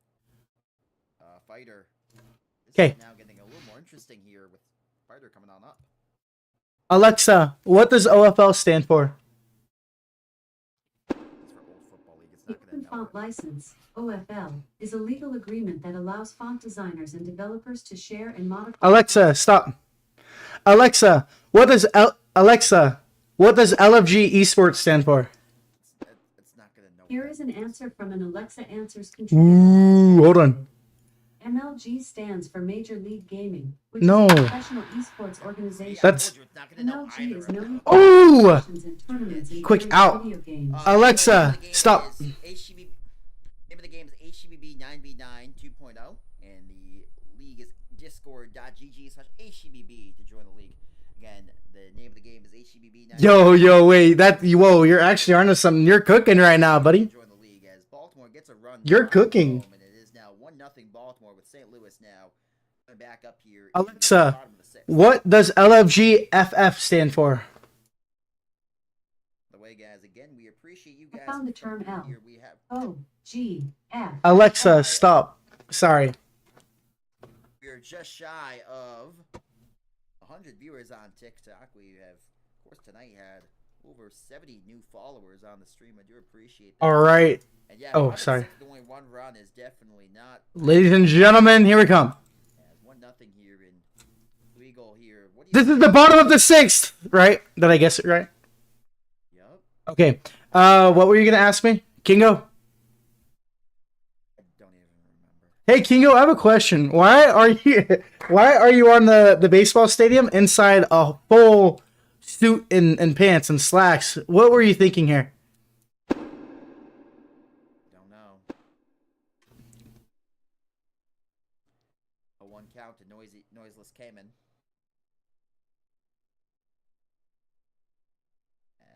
Fighter. Okay. Now getting a little more interesting here with Fighter coming on up. Alexa, what does OFL stand for? It's for Old Football League. It's The not going Open to know. Font License, OFL, is a legal agreement that allows font designers and developers to share and modify. Alexa, stop. Alexa, what does LFG Esports stand for? It's not going to know. Here is an answer from an Alexa Answers contributor. Ooh, hold on. MLG stands for Major League Gaming, which No. is a professional esports organization. That's- I told you it's not going to know MLG is either. known Ooh! for competitions and tournaments in Quick, various out. video games. Alexa, The name of the game stop. is HCBB, name of the game is HCBB 9v9 2.0, and the league is discord.gg/HCBB to join the league. Again, the name of the game is HCBB 9v9. Yo, wait, whoa, you're actually onto something. You're cooking right now, buddy. Join the league as Baltimore gets a run. You're at cooking. home, and it is now 1-0 Baltimore with St. Louis now back up here. in Alexa, the bottom of the sixth. What does LFGFF stand for? The way, guys, again, we appreciate you I guys. found the term L. Here we have OGF. Alexa, stop. Sorry. we're just shy of 100 viewers on TikTok. We have, of course, tonight had over 70 new followers on the stream. I do appreciate that. All right. And yeah, Oh, 106 sorry. with only one run is definitely not. Ladies and gentlemen, here we come. As 1-0 here in legal here. What do you This is the bottom of the sixth, right? Did I guess it right? Yup. Okay. What were you gonna ask me, Kingo? I don't even remember. Hey, Kingo, I have a question. Why are you on the baseball stadium inside a full suit and pants and slacks? What were you thinking here? Don't know. A 1 count to noiseless Cayman.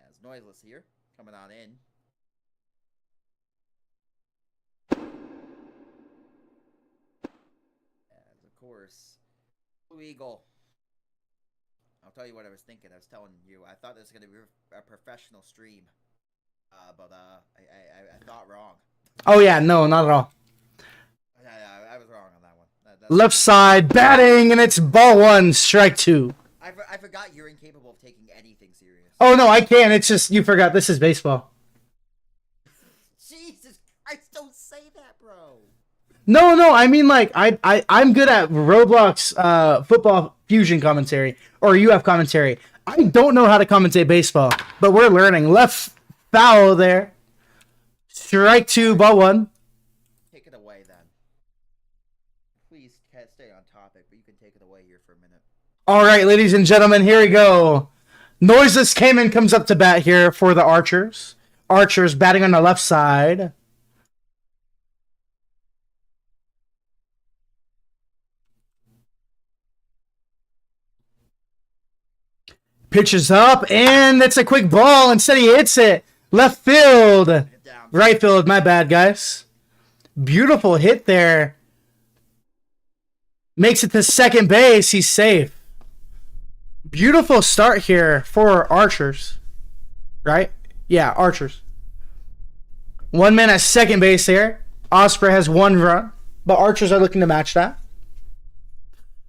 As noiseless here, coming on in. As of course, Blue Eagle. I'll tell you what I was thinking. I was telling you, I thought this was going to be a professional stream. But I thought wrong. Oh yeah, no, not at all. I was wrong on that one. That's Left side batting, and it's ball one, strike two. I forgot you're incapable of taking anything serious. Oh no, I can. It's just you forgot this is baseball. Jesus Christ, don't say that, bro. No, I mean like I'm good at Roblox football fusion commentary or UF commentary. I don't know how to commentate baseball, but we're learning. Left foul there. Strike two, ball one. Take it away then. Please stay on topic, but you can take it away here for a minute. All right, ladies and gentlemen, here we go. Noiseless Cayman comes up to bat here for the Archers. Archers batting on the left side. Pitches up, and it's a quick ball. Instead, he hits it. Left field. Get down. Right field, my bad, guys. Beautiful hit there. Makes it to second base. He's safe. Beautiful start here for Archers. Right? Yeah, Archers. One man at second base here. Osprey has one run, but Archers are looking to match that.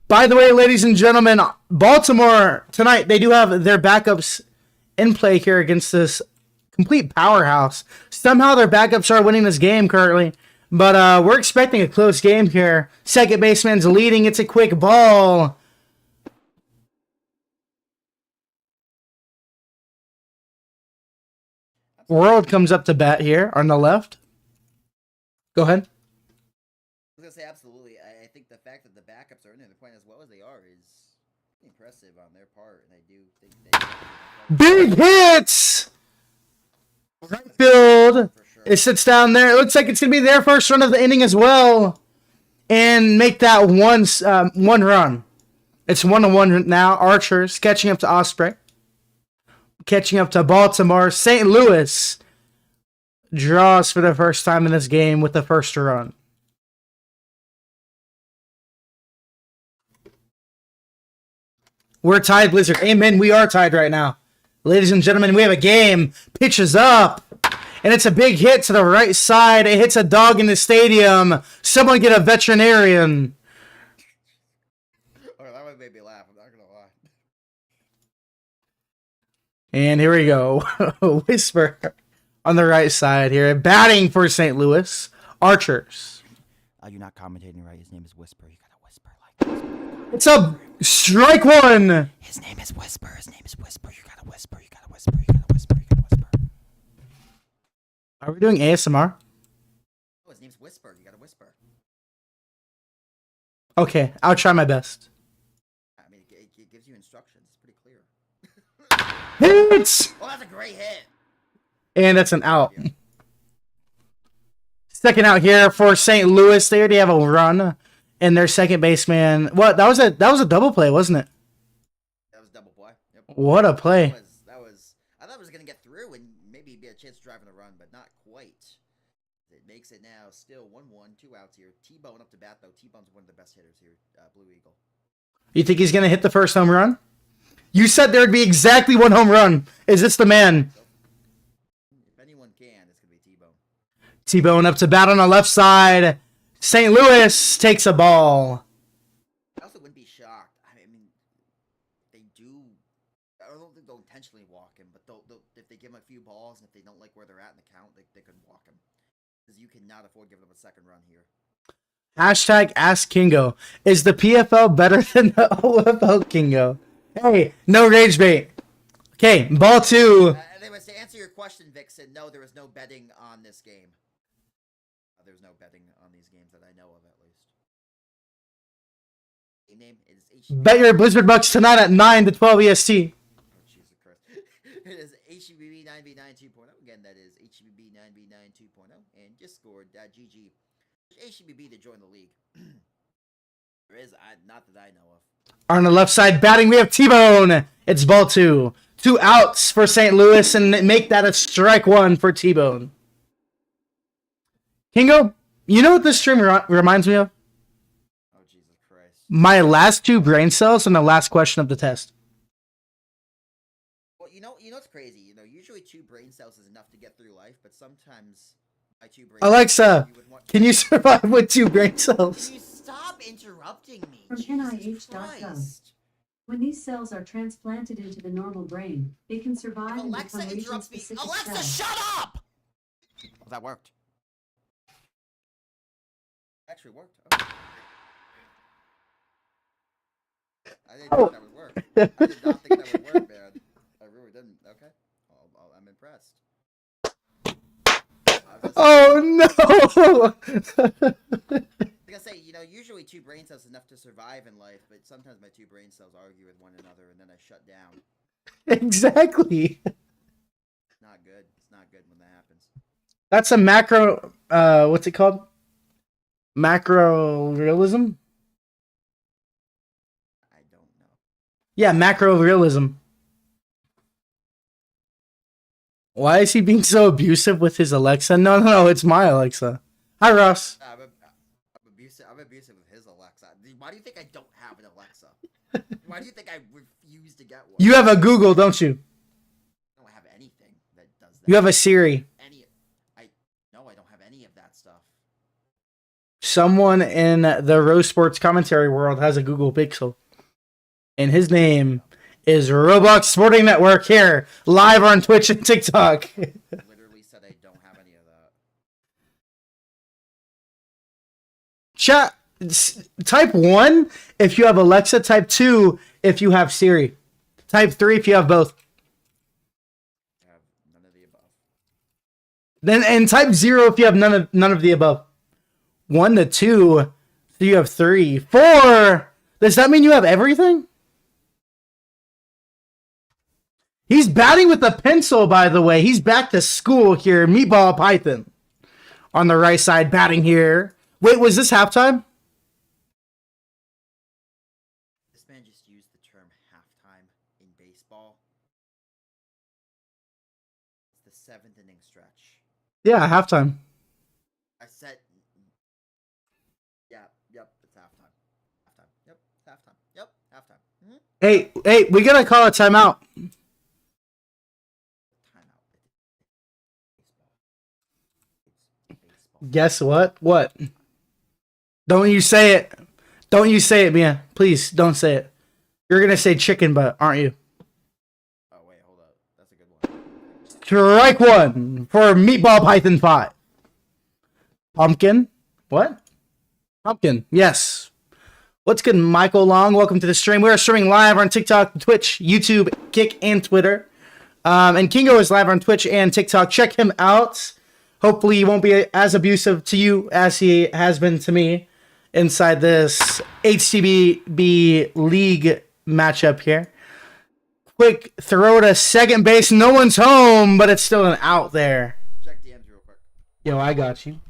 By the way, ladies and gentlemen, Baltimore tonight, they do have their backups in play here against this complete powerhouse. Somehow their backups are winning this game currently, but we're expecting a close game here. Second baseman's leading. It's a quick ball. World comes up to bat here on the left. Go ahead. I was gonna say absolutely. I think the fact that the backups are in there, the point as well as they are, is impressive on their part, and I do think they Big hits! Right field. for sure. It sits down there. It looks like it's going to be their first run of the inning as well. And make that one run. It's 1-1 now. Archers catching up to Osprey. catching up to Baltimore. St. Louis draws for the first time in this game with the first run. We're tied, Blizzard. Amen. We are tied right now. Ladies and gentlemen, we have a game. Pitch is up. And it's a big hit to the right side. It hits a dog in the stadium. Someone get a veterinarian. Oh, that one made me laugh. I'm not going to lie. And here we go. Whisper on the right side here. Batting for St. Louis. Archers. You're not commentating right. His name is Whisper. You got to whisper like this. It's a strike one. His name is Whisper. His name is Whisper. You got to whisper. You got to whisper. You got to whisper. You got to whisper. Are we doing ASMR? Oh, his name's Whisper. You got to whisper. Okay, I'll try my best. I mean, it gives you instructions. It's pretty clear. Hits! Oh, that's a great hit. And that's an out. Second out here for St. Louis. They already have a run. And their second baseman. What? That was a double play, wasn't it? That was double play. Yep. What a play. That was. I thought it was gonna get through and maybe be a chance to drive in a run, but not quite. It makes it now still 1-1, 2 outs here. T-Bone up to bat though. T-Bone's one of the best hitters here. Blue Eagle. You think he's gonna hit the first home run? You said there would be exactly one home run. Is this the man? If anyone can, it's gonna be T-Bone. T-Bone up to bat on the left side. St. Louis takes a ball. I also wouldn't be shocked. I mean, they do. I don't think they'll intentionally walk him, but they'll if they give him a few balls and if they don't like where they're at in the count, they could walk him. Because you cannot afford giving them a second run here. Hashtag Ask Kingo. Is the PFL better than the OFL, Kingo? Hey, no rage bait. Okay, ball two. Anyways, to answer your question, Vixen, no, there is no betting on this game. There's no betting on these games that I know of, at least. Game name is HCBB. Bet your Blizzard Bucks tonight at 9 to 12 EST. Oh, Jesus Christ. It is HCBB 9v9 2.0. Again, that is HCBB 9v9 2.0. And Discord.gg. HCBB to join the league. There is, not that I know of. On the left side batting, we have T-Bone. It's ball two. 2 outs for St. Louis and make that a strike one for T-Bone. Kingo, you know what this stream reminds me of? Oh, Jesus Christ. My last 2 brain cells and the last question of the test. Well, you know what's crazy? Usually 2 brain cells is enough to get through life, but sometimes my 2 brain Alexa, cells, can you survive with 2 brain cells? Can you stop interrupting me? From Jesus NIH.gov. Christ. When these cells are transplanted into the normal brain, they can survive If and Alexa become interrupts me. region-specific Alexa, cells. shut up! Oh, that worked. Actually worked. Oh. I didn't think that would work. I did not think that would work, man. I really didn't. Okay. I'm impressed. Oh no! Like I say, usually 2 brain cells is enough to survive in life, but sometimes my 2 brain cells argue with one another and then I shut down. Exactly. It's not good. It's not good when that happens. That's a macro, what's it called? Macro realism? I don't know. Yeah, macro realism. Why is he being so abusive with his Alexa? No, it's my Alexa. Hi, Ross. I'm abusive with his Alexa. Why do you think I don't have an Alexa? Why do you think I refuse to get one? You have a Google, don't you? I don't have anything that does that. You have a Siri. No, I don't have any of that stuff. Someone in the Rose Sports commentary world has a Google Pixel. And his name is Roblox Sporting Network here, live on Twitch and TikTok. Literally said I don't have any of that. Chat, type 1 if you have Alexa, type 2 if you have Siri. Type 3 if you have both. I have none of the above. Then and type 0 if you have none of the above. 1 to 2, so you have 3. 4. Does that mean you have everything? He's batting with a pencil, by the way. He's back to school here. Meatball Python on the right side batting here. Wait, was this halftime? This man just used the term halftime in baseball. 7th inning stretch. Yeah, halftime. I said, yeah, yep, it's halftime. Halftime. Yep, halftime. Yep, halftime. Hey, we gotta call a timeout. Timeout. It's baseball. Guess what? What? Don't you say it. Don't you say it, Mia. Please, don't say it. You're gonna say chicken butt, aren't you? Oh, wait, hold up. That's a good one. Strike one for Meatball Python 5. Pumpkin? What? Pumpkin, yes. What's good, Michael Long? Welcome to the stream. We are streaming live on TikTok, Twitch, YouTube, Kick, and Twitter. And Kingo is live on Twitch and TikTok. Check him out. Hopefully he won't be as abusive to you as he has been to me inside this HCBB league matchup here. Quick throw to second base. No one's home, but it's still an out there. Check DMs real quick. Yo, I got you.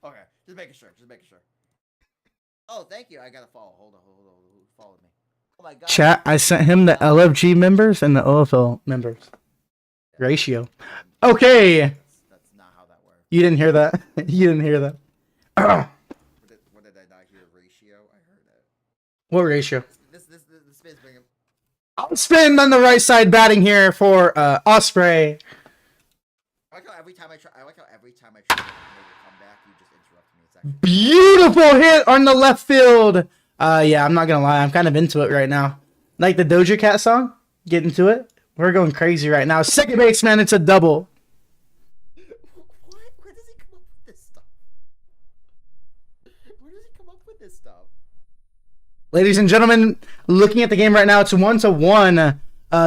Okay, just making sure. Oh, thank you. I got to follow. Hold on. Who followed me? Oh my god. Chat, I sent him the LFG members and the OFL members. Ratio. Okay. That's not how that works. You didn't hear that. You didn't hear that. What did I not hear? Ratio? I heard it. What ratio? This spin's bringing. I'll spin on the right side batting here for Osprey. I like how every time I try to make a comeback, you just interrupt me. It's actually Beautiful hit on the left field. Yeah, I'm not gonna lie. I'm kind of into it right now. Like the Doja Cat song? Get into it? We're going crazy right now. Second baseman, it's a double. What? Where does he come up with this stuff? Where does he come up with this stuff? Ladies and gentlemen, looking at the game right now, it's 1-1.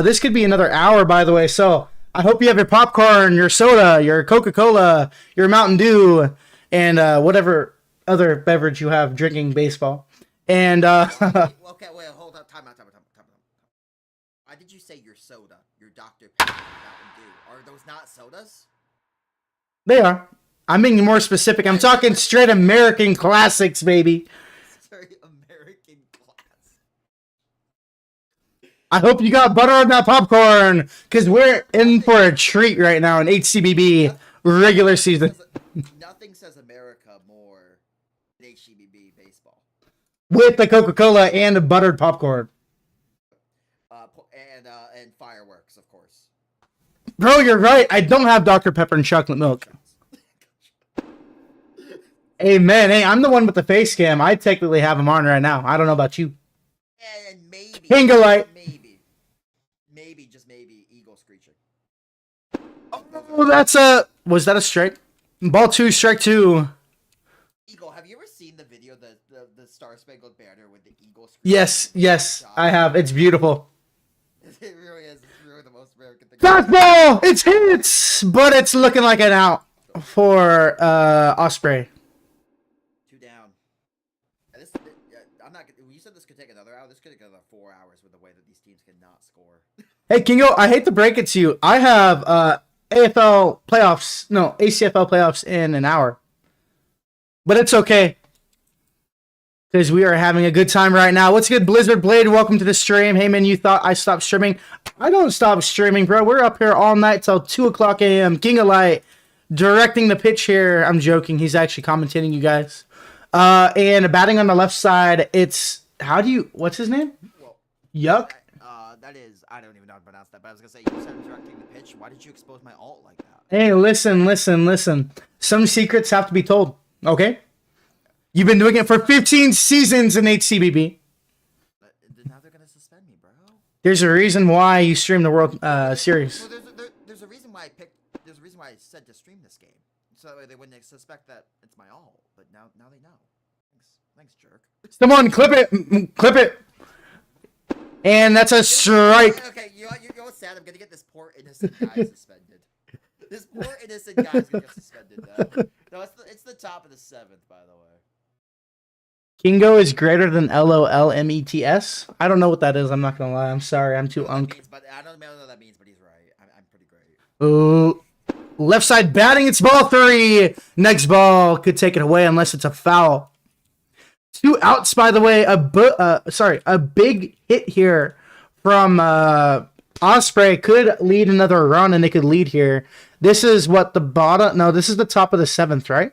This could be another hour, by the way. So I hope you have your popcorn, your soda, your Coca-Cola, your Mountain Dew, and whatever other beverage you have drinking baseball. And Okay, wait, hold up. Time out. Why did you say your soda, your Dr. Pepper, Mountain Dew? Are those not sodas? they are. I'm being more specific. I'm talking straight American classics, baby. Sorry, American class. I hope you got butter on that popcorn, because we're in for a treat right now in HCBB regular season. Nothing says America more than HCBB baseball. With the Coca-Cola and the buttered popcorn. And fireworks, of course. Bro, you're right. I don't have Dr. Pepper and chocolate milk. Amen. Hey, I'm the one with the face cam. I technically have them on right now. I don't know about you. And maybe, Kingalite. just maybe, eagle screeching. Oh, was that a strike? Ball 2, strike 2. Eagle, have you ever seen the video, the Star Spangled Banner with the eagle screeching? Yes, I have. It's beautiful. It really is. It's really the most American thing. Fastball! It's hits! But it's looking like an out for Osprey. 2 down. And I'm not. You said this could take another hour. This could take another 4 hours with the way that these teams cannot score. Hey, Kingo, I hate to break it to you. I have ACFL playoffs in an hour. But it's okay. Because we are having a good time right now. What's good, Blizzard Blade? Welcome to the stream. Hey, man, you thought I stopped streaming? I don't stop streaming, bro. We're up here all night till 2 o'clock a.m. King of Light directing the pitch here. I'm joking. He's actually commentating, you guys. And batting on the left side, it's... What's his name? Well, Yuck? that is... I don't even know how to pronounce that, but I was going to say, you said I'm directing the pitch. Why did you expose my alt like that? Hey, listen. Some secrets have to be told, okay? You've been doing it for 15 seasons in HCBB. But now they're going to suspend me, bro. There's a reason why you stream the World Series. Well, there's a reason why there's a reason why I said to stream this game. So that way they wouldn't suspect that it's my alt. But now they know. Thanks, jerk. Come on, clip it. And that's a strike. Okay, you know what's sad? I'm gonna get this poor innocent guy suspended. This poor innocent guy's gonna get suspended now. No, it's the top of the 7th, by the way. Kingo is greater than LOLMETS. I don't know what that is. I'm not gonna lie. I'm sorry. I'm too unk. But I don't know what that means, but he's right. I'm pretty great. Ooh. Left side batting. It's ball 3. Next ball could take it away unless it's a foul. 2 outs, by the way. A big hit here from Osprey could lead another run, and they could lead here. This is what the bottom. No, this is the top of the 7th, right?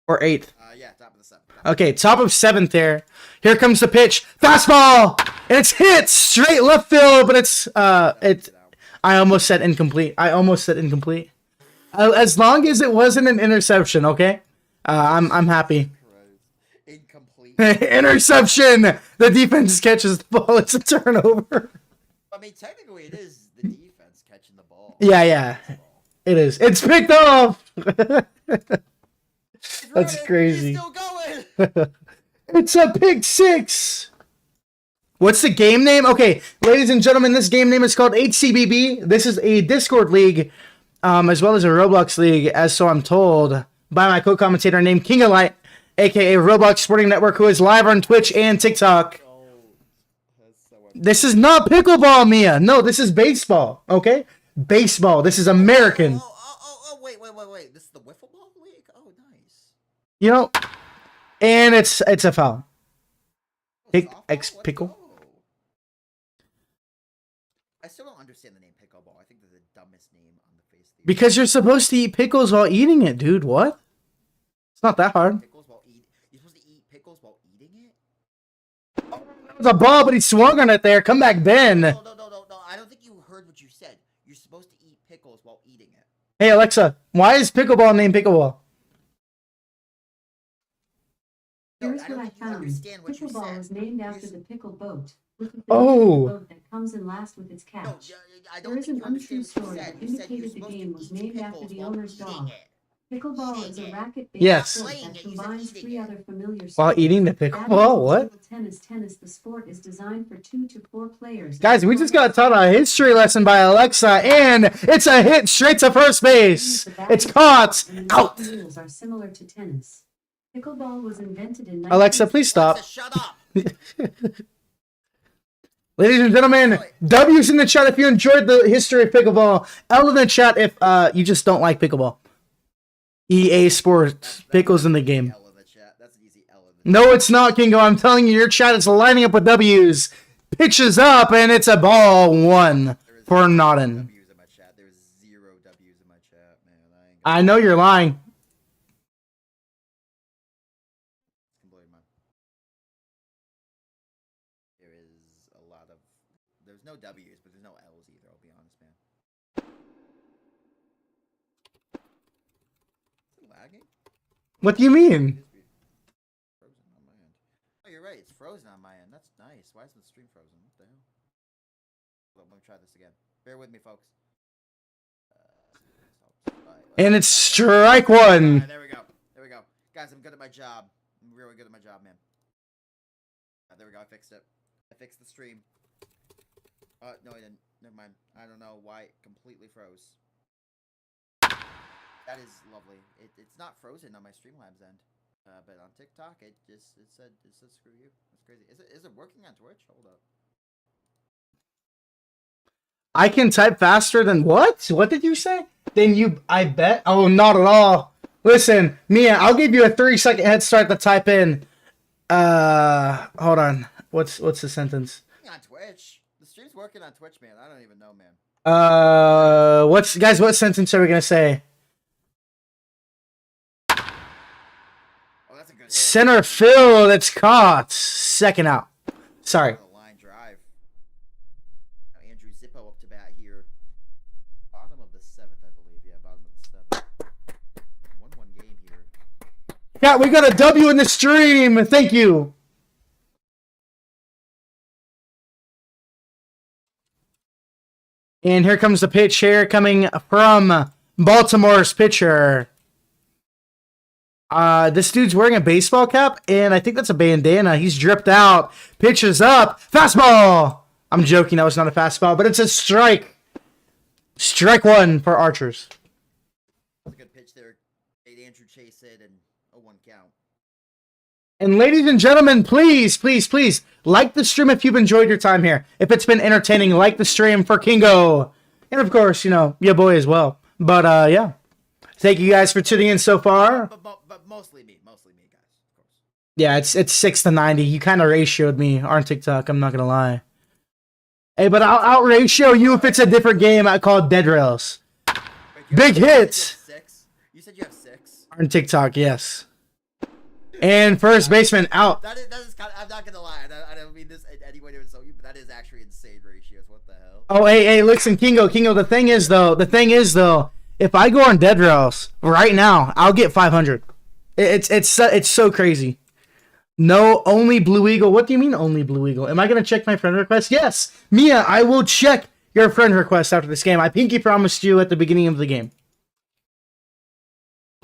Or 8th. Yeah, top of the 7th. Okay, top of 7th there. Here comes the pitch. Fastball! And it's hit straight left field, but it's I almost said incomplete. As long as it wasn't an interception, okay? I'm happy. Incomplete. Interception! The defense catches the ball. It's a turnover. I mean, technically, it is the defense catching the ball. Yeah. It is. It's picked off! That's crazy. He's still going. It's a pick 6! What's the game name? Okay, ladies and gentlemen, this game name is called HCBB. This is a Discord league, as well as a Roblox league, as so I'm told, by my co-commentator named King of Light, aka Roblox Sporting Network, who is live on Twitch and TikTok. This is not pickleball, Mia. No, this is baseball, okay? Baseball. This is American. Wait. This is the wiffle ball league? Oh, nice. You know, and it's a foul. Pickle. I still don't understand the name pickleball. I think they're the dumbest name on the face of the Because you're supposed to eat pickles while eating it, dude. What? It's not that hard. Pickles while eating. You're supposed to eat pickles while eating it? It was a ball, but he swung on it there. Come back, Ben. No. I don't think you heard what you said. You're supposed to eat pickles while eating it. Hey, Alexa, why is pickleball named pickleball? Here's I what don't I think you found. understand what you Pickleball said. was named after the pickle boat. Look at the Oh. boat that comes in last with its catch. No, I don't There is think an you understand untrue what you story said. that You said you're indicated the supposed game to was eat named after pickles the while owner's eating dog. it. Pickleball is a Eating it. racket-based Yes. sport Playing that it, you said combines eating 3 it. other familiar sports. While eating the Badminton, pickleball? What? table tennis. The sport is designed for 2 to 4 players. Guys, we just got taught a history lesson by Alexa, and it's a hit straight to first base. It's caught. Out. The rules are similar to tennis. Pickleball was invented in Alexa, please stop. Alexa, shut up. Ladies and gentlemen, W's in the chat if you enjoyed the history of pickleball. L in the chat if you just don't like pickleball. EA Sports. Pickles in the game. L in the chat. That's an easy L in the chat. No, it's not, Kingo. I'm telling you, your chat is lining up with W's. Pitches up, and it's a ball 1 for Nodden. W's in my chat. There's 0 W's in my chat, man. I know you're lying. There's no W's, but there's no L's either, I'll be honest, man. Is it lagging? What do you mean? Frozen on my end. Oh, you're right, it's frozen on my end. That's nice. Why is the stream frozen? What the hell? Hold on, let me try this again. Bear with me, folks. And it's strike 1. Alright, there we go. Guys, I'm good at my job. I'm really good at my job, man. There we go, I fixed it. I fixed the stream. No, I didn't. Never mind. I don't know why it completely froze. That is lovely. It's not frozen on my Streamlabs end. But on TikTok, it said screw you. That's crazy. Is it working on Twitch? Hold up. I can type faster than what? What did you say? Then you, I bet. Oh, not at all. Listen, Mia, I'll give you a 30-second head start to type in. Hold on. What's the sentence? On Twitch. The stream's working on Twitch, man. I don't even know, man. What sentence are we gonna say? Oh, that's a good hit. Center field. It's caught. Second out. Sorry. The line drive. Now Andrew Zippo up to bat here. Bottom of the 7th, I believe. Yeah, bottom of the 7th. 1-1 game here. Yeah, we got a W in the stream. Thank you. And here comes the pitch here coming from Baltimore's pitcher. This dude's wearing a baseball cap, and I think that's a bandana. He's dripped out. Pitches up. Fastball. I'm joking. That was not a fastball, but it's a strike. Strike 1 for Archers. That was a good pitch there. Made Andrew chase it and a 1 count. And ladies and gentlemen, please like the stream if you've enjoyed your time here. If it's been entertaining, like the stream for Kingo. And of course, you know, your boy as well. But yeah. Thank you guys for tuning in so far. But mostly me, guys, of course. Yeah, it's 6 to 90. You kind of ratioed me on TikTok. I'm not gonna lie. Hey, but I'll out ratio you if it's a different game called Dead Rails. Wait, Big hit You said you have 6? on TikTok. Yes. And first baseman out. That is kind of, I'm not gonna lie. I don't mean this in any way to insult you, but that is actually insane ratios. What the hell? Oh, hey, listen, Kingo. The thing is though, if I go on Dead Rails right now, I'll get 500. It's so crazy. No, only Blue Eagle. What do you mean only Blue Eagle? Am I gonna check my friend request? Yes, Mia, I will check your friend request after this game. I pinky promised you at the beginning of the game.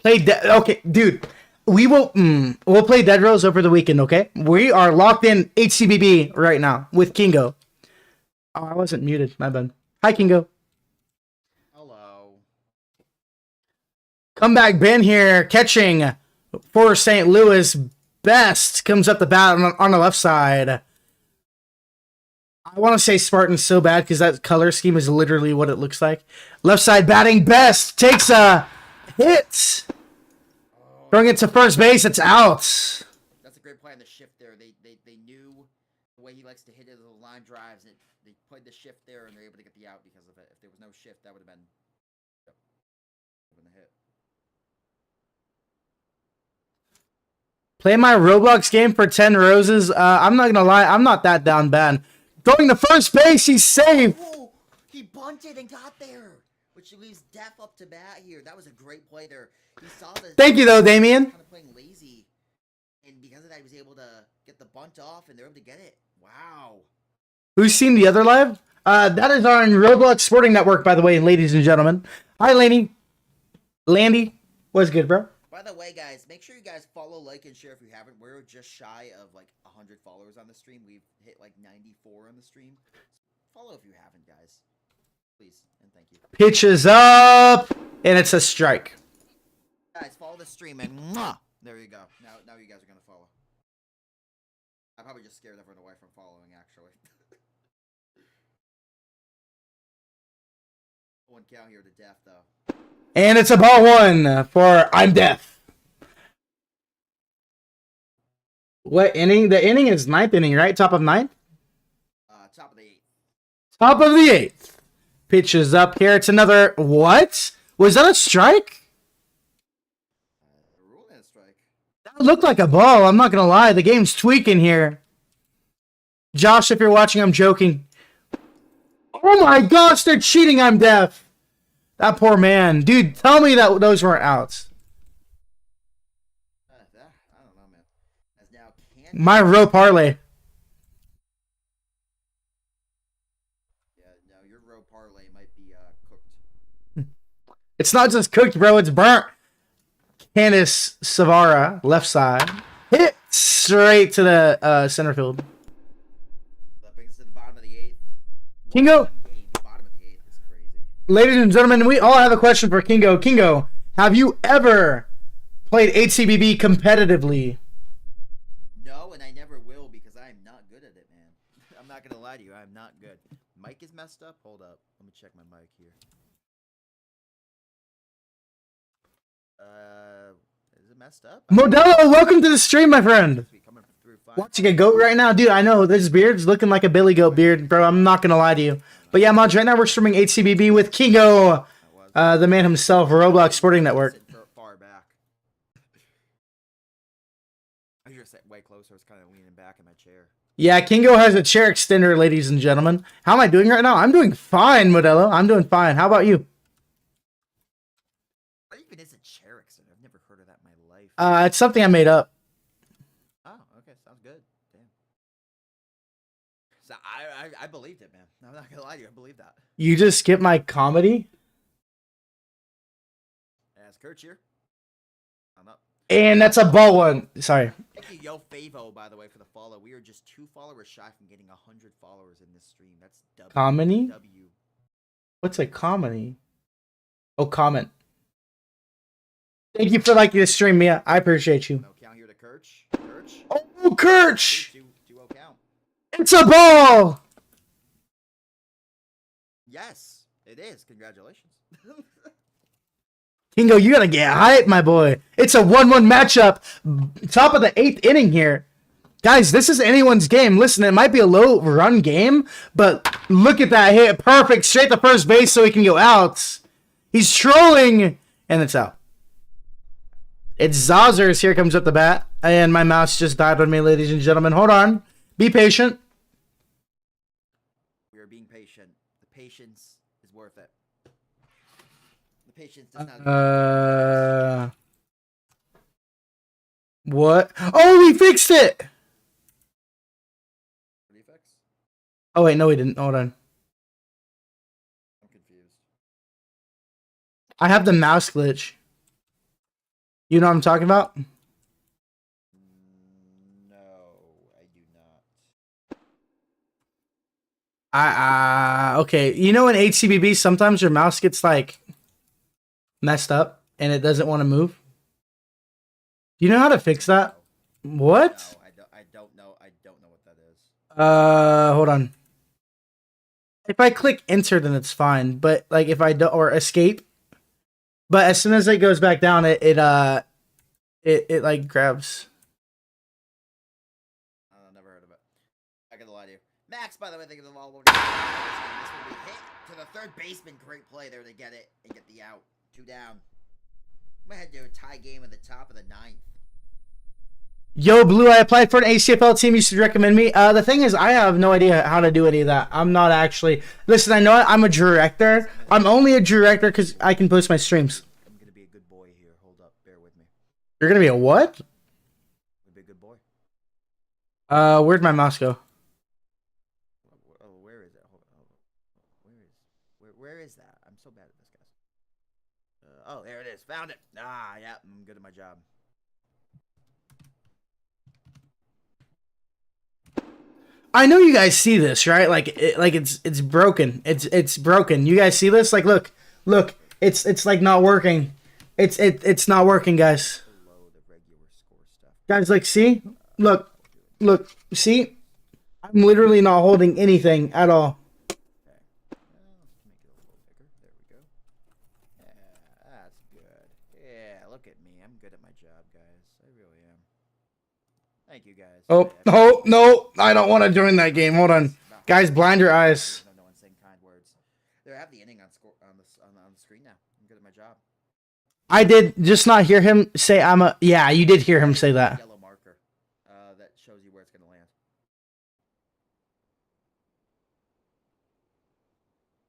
Okay, dude. We'll play Dead Rails over the weekend. Okay, we are locked in HCBB right now with Kingo. Oh, I wasn't muted. My bad. Hi, Kingo. Hello. Comeback Ben here, catching for St. Louis. Best comes up the bat on the left side. I want to say Spartan so bad because that color scheme is literally what it looks like. Left side batting Best takes a hit. Throwing it to first base, it's out. That's a great play on the shift there. They knew the way he likes to hit his little line drives. And they played the shift there, and they're able to get the out because of it. If there was no shift, that would have been a hit. Play my Roblox game for 10 roses. I'm not gonna lie, I'm not that down bad. Going to first base, he's safe. Oh, he bunted and got there, which leaves Def up to bat here. That was a great play there. He saw the. Thank you though, Damien. Kind of playing lazy, and because of that, he was able to get the bunt off, and they're able to get it. Wow. Who's seen the other live? That is on Roblox Sporting Network, by the way, ladies and gentlemen. Hi, Laney. Landy, what's good, bro? By the way, guys, make sure you guys follow, like, and share if you haven't. We're just shy of like 100 followers on the stream. We've hit like 94 on the stream. Follow if you haven't, guys. Please and thank you. Pitch is up, and it's a strike. Guys, follow the stream and mwah! There you go. Now you guys are gonna follow. I probably just scared everyone away from following, actually. One count here to Def, though. And it's a ball one for I'm Deaf. What inning? The inning is 9th inning, right? Top of 9th? Top of the 8th. Top of the 8th. Pitch is up here. It's another... What? Was that a strike? Rule and a strike. That looked like a ball. I'm not going to lie. The game's tweaking here. Josh, if you're watching, I'm joking. Oh my gosh, they're cheating. I'm Deaf. That poor man. Dude, tell me that those weren't outs. I don't know, man. As now My row parlay. Yeah, no, your row parlay might be cooked. It's not just cooked, bro. It's burnt. Canis Savara, left side. Hit straight to the center field. That brings us to the bottom of the 8th. Kingo. Bottom of the 8th is crazy. Ladies and gentlemen, we all have a question for Kingo. Kingo, have you ever played HCBB competitively? No, and I never will because I am not good at it, man. I'm not gonna lie to you, I am not good. Mic is messed up. Hold up, let me check my mic here. Is it messed up? Modelo, welcome to the stream, my friend. Coming through fine. Watching a goat right now, dude. I know this beard's looking like a Billy Goat beard, bro. I'm not gonna lie to you. But yeah, Mods, right now we're streaming HCBB with Kingo, the man himself, Roblox Sporting Network. Far back. I just sat way closer. I was kind of leaning back in my chair. Yeah, Kingo has a chair extender, ladies and gentlemen. How am I doing right now? I'm doing fine, Modelo. I'm doing fine. How about you? What even is a chair extender? I've never heard of that in my life. It's something I made up. Oh, okay, sounds good. Damn. So I believed it, man. I'm not gonna lie to you. I believe that. You just skipped my comedy? As Kurt here. I'm up. And that's a ball one. Sorry. Thank you, Yo Favo, by the way, for the follow. We are just 2 followers shy from getting 100 followers in this stream. That's W. Comedy? W. What's a comedy? Oh, comment. Thank you for liking the stream, Mia. I appreciate you. No count here to Kirch. Kirch. Oh, Kirch! 2-0 count. It's a ball! Yes. It is. Congratulations. Kingo, you gotta get hype, my boy. It's a 1-1 matchup. Top of the 8th inning here. Guys, this is anyone's game. Listen, it might be a low run game, but look at that hit. Perfect. Straight to first base so he can go out. He's trolling, and it's out. It's Zazzers. Here comes up the bat. And my mouse just died on me, ladies and gentlemen. Hold on. Be patient. We are being patient. The patience is worth it. The patience does not... What? Oh, we fixed it! What do you fix? Oh, wait, no, we didn't. Hold on. I'm confused. I have the mouse glitch. You know what I'm talking about? No, I do not. Okay. You know in HCBB, sometimes your mouse gets, like, messed up and it doesn't want to move? Do you know how to fix that? What? No, I don't know. I don't know what that is. Hold on. If I click enter, then it's fine. But, like, if I do, or escape. But as soon as it goes back down, it like grabs. I've never heard of it. I gotta lie to you. Max, by the way, thank you for the ball. This will be hit to the third baseman. Great play there to get it and get the out. 2 down. I'm gonna head to a tie game at the top of the 9th. Yo, Blue, I applied for an ACFL team. You should recommend me. The thing is, I have no idea how to do any of that. I'm not actually... Listen, I know I'm a director. I'm only a director because I can post my streams. I'm gonna be a good boy here. Hold up. Bear with me. You're going to be a what? I'm gonna be a good boy. Where'd my mouse go? Oh, where is it? Hold on. Where is that? I'm so bad at this, guys. Oh, there it is. Found it. Ah, yeah. I'm good at my job. I know you guys see this, right? Like, it's broken. It's broken. You guys see this? Like, look. It's like not working. It's not working, guys. Below the regular score stuff. Guys, like, see? Look. See? I'm literally not holding anything at all. Okay. Let's make it a little bigger. There we go. Yeah, that's good. Yeah, look at me. I'm good at my job, guys. I really am. Thank you, guys. Oh, no. I don't want to join that game. Hold on. Guys, blind your eyes. No one saying kind words. There, I have the inning on the screen now. I'm good at my job. I did just not hear him say I'm a... Yeah, you did hear him say that. Yellow marker that shows you where it's going to land.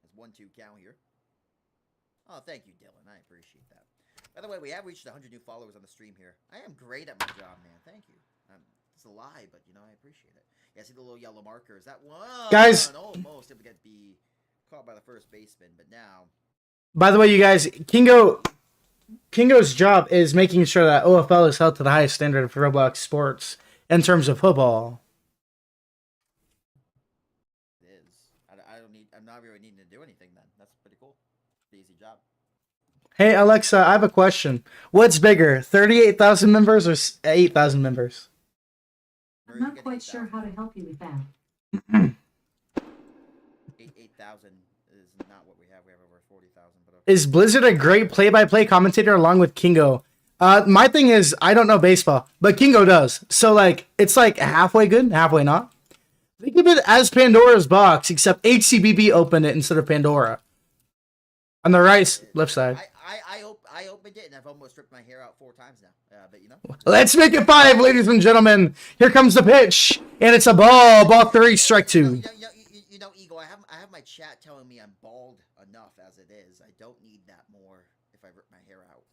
It's 1-2 count here. Oh, thank you, Dylan. I appreciate that. By the way, we have reached 100 new followers on the stream here. I am great at my job, man. Thank you. It's a lie, but, you know, I appreciate it. Yeah, see the little yellow marker? Is that one? Guys. Almost able to be caught by the first baseman, but now... By the way, you guys, Kingo's job is making sure that OFL is held to the highest standard of Roblox sports in terms of football. It is. I'm not really needing to do anything then. That's pretty cool. Easy job. Hey, Alexa, I have a question. What's bigger, 38,000 members or 8,000 members? I'm not quite sure how to help you with that. 8,000 is not what we have. We have over 40,000. But okay. Is Blizzard a great play-by-play commentator along with Kingo? My thing is, I don't know baseball, but Kingo does. So, like, it's like halfway good, halfway not. Think of it as Pandora's box, except HCBB opened it instead of Pandora. On the left side. I opened it and I've almost ripped my hair out 4 times now. But you know. Let's make it 5, ladies and gentlemen. Here comes the pitch, and it's a ball. Ball 3, strike 2. You know, Eagle. I have my chat telling me I'm bald enough as it is. I don't need that more if I rip my hair out.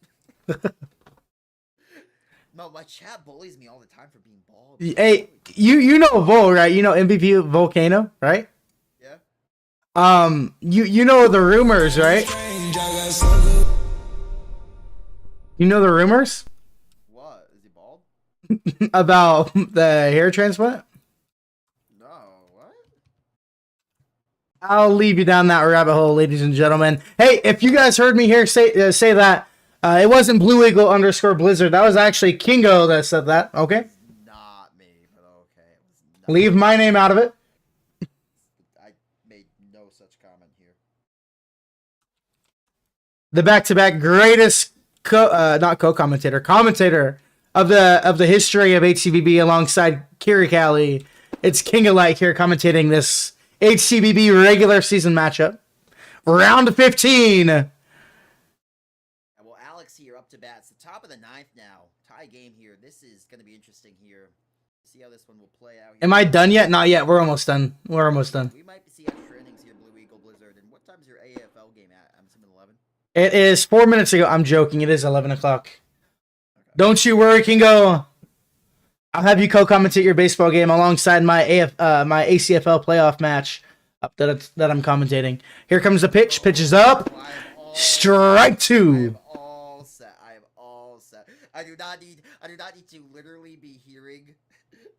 No, my chat bullies me all the time for being bald. Hey, you know Vol, right? You know MVP Volcano, right? Yeah. You know the rumors, right? You know the rumors? What? Is he bald? About the hair transplant? No. What? I'll leave you down that rabbit hole, ladies and gentlemen. Hey, if you guys heard me here say that, it wasn't Blue Eagle _ Blizzard. That was actually Kingo that said that. Okay. Not me, but okay. It was not Leave my name out of it. I made no such comment here. the back-to-back greatest commentator of the history of HCBB alongside Kiri Callie. It's King of Light here commentating this HCBB regular season matchup. Round 15. Well, Alex here up to bat. It's the top of the ninth now. Tie game here. This is going to be interesting here. See how this one will play out here. Am I done yet? Not yet. We're almost done. We're almost done. We might see extra innings here, Blue Eagle Blizzard. And what time's your AFL game at? I'm assuming 11. It is 4 minutes ago. I'm joking. It is 11 o'clock. Okay. Don't you worry, Kingo. I'll have you co-commentate your baseball game alongside my my ACFL playoff match that I'm commentating. Here comes the pitch. Pitch is up. Strike two. I am all set. I do not need to literally be hearing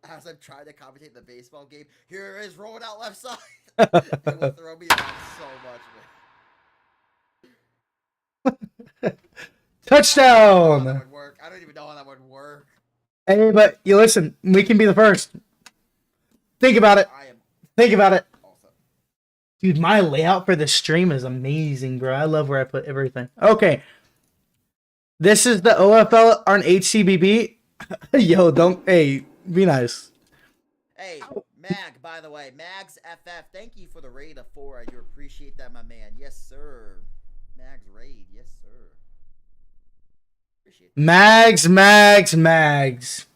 as I'm trying to commentate the baseball game. Here it is rolling out left side. It will throw me off so much, man. Touchdown. That would work. I don't even know how that would work. Hey, but you listen, we can be the first. Think about it. Think about it. Awesome. Dude, my layout for the stream is amazing, bro. I love where I put everything. Okay. This is the OFL on HCBB. Yo, hey, be nice. Hey, Mag, by the way, Mags FF, thank you for the raid of 4. I do appreciate that, my man. Yes, sir. Mags raid, yes, sir. Appreciate that. Mags.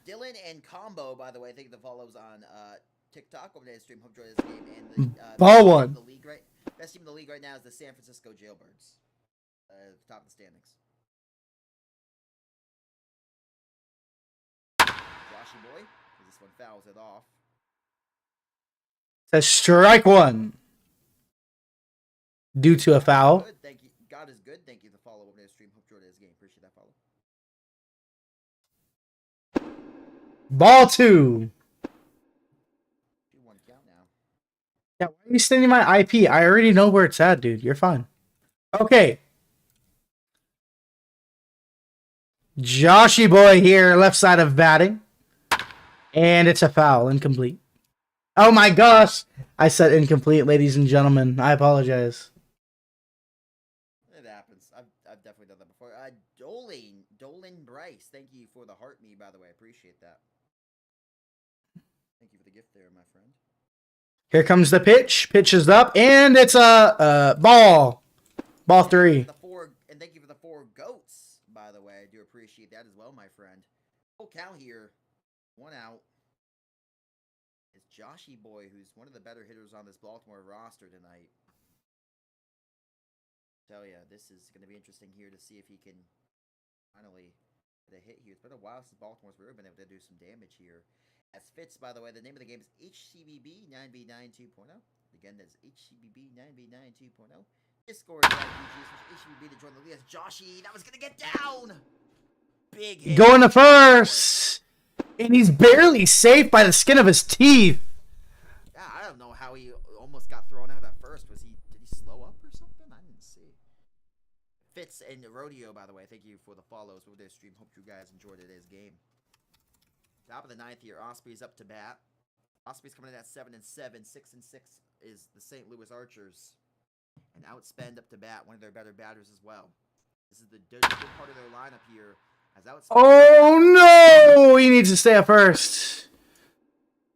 Dylan and Combo, by the way, thank you for the follows on TikTok over there. Stream, hope you enjoy this game. And the Ball one. Best team in the league right now is the San Francisco Jailbirds. Top of the standings. Joshy boy, because this one fouls it off. It's a strike one. Due to a foul. Good, thank you. God is good. Thank you for the follow over there. Stream, hope you enjoy this game. Appreciate that follow. Ball two. 2-1 count now. Yeah, why are you sending my IP? I already know where it's at, dude. You're fine. Okay. Joshy boy here, left side of batting. And it's a foul, incomplete. Oh my gosh. I said incomplete, ladies and gentlemen. I apologize. It happens. I've definitely done that before. Dolan Bryce, thank you for the heart me, by the way. I appreciate that. Thank you for the gift there, my friend. Here comes the pitch. Pitch is up, and it's a ball. Ball three. And thank you for the 4 goats, by the way. I do appreciate that as well, my friend. Full count here. 1 out. It's Joshy boy, who's one of the better hitters on this Baltimore roster tonight. Tell ya, this is going to be interesting here to see if he can finally get a hit here. It's been a while since Baltimore's really been able to do some damage here. As fits, by the way, the name of the game is HCBB 9B9 2.0. Again, that's HCBB 9B9 2.0. Discord HCBB to join the league. That's Joshy. That was going to get down. Big hit. Going to first. And he's barely safe by the skin of his teeth. Yeah, I don't know how he almost got thrown out at first. Did he slow up or something? I didn't see. Fitz and Rodeo, by the way, thank you for the follows with their stream. Hope you guys enjoyed today's game. Top of the 9th here, Osprey's up to bat. Osprey's coming in at 7-7. 6-6 is the St. Louis Archers. And Outspend up to bat, one of their better batters as well. This is the good part of their lineup here. Oh no! He needs to stay at first.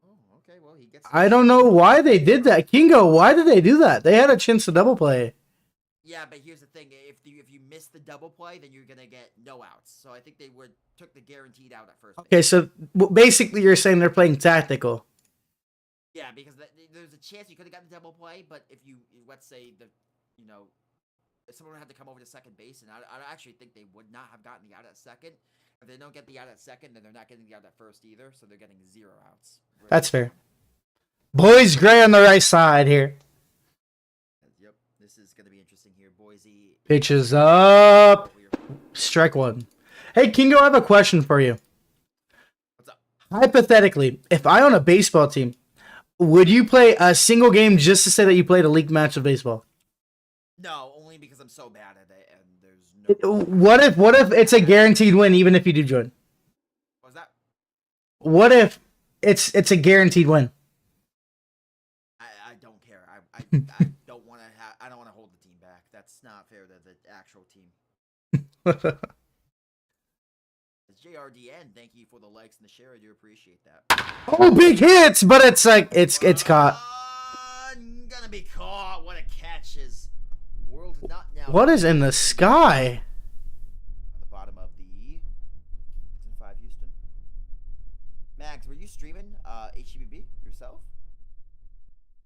Oh, okay. Well, he gets. I don't know why they did that, Kingo. Why did they do that? They had a chance to double play. Yeah, but here's the thing: if you miss the double play, then you're gonna get no outs. So I think they took the guaranteed out at first. Okay, so basically you're saying they're playing tactical. Yeah, because there's a chance you could have gotten the double play, but if let's say if someone had to come over to second base, and I actually think they would not have gotten the out at second. If they don't get the out at second, then they're not getting the out at first either, so they're getting 0 outs. Really. That's fair. Boys Gray on the right side here. Yep, this is going to be interesting here. Boise. Pitches up. Strike one. Hey, Kingo, I have a question for you. What's up? Hypothetically, if I own a baseball team, would you play a single game just to say that you played a league match of baseball? No, only because I'm so bad at it, and there's no. What if it's a guaranteed win, even if you do join? What's that? What if it's a guaranteed win? I don't care. I don't want to hold the team back. actual team. JRDN, thank you for the likes and the share. I do appreciate that. Oh, big hits, but it's like it's caught. Gonna be caught. What a catch! Is world is not now. What is in the sky? On the bottom of the 5 Houston. Mags, were you streaming HCBB yourself?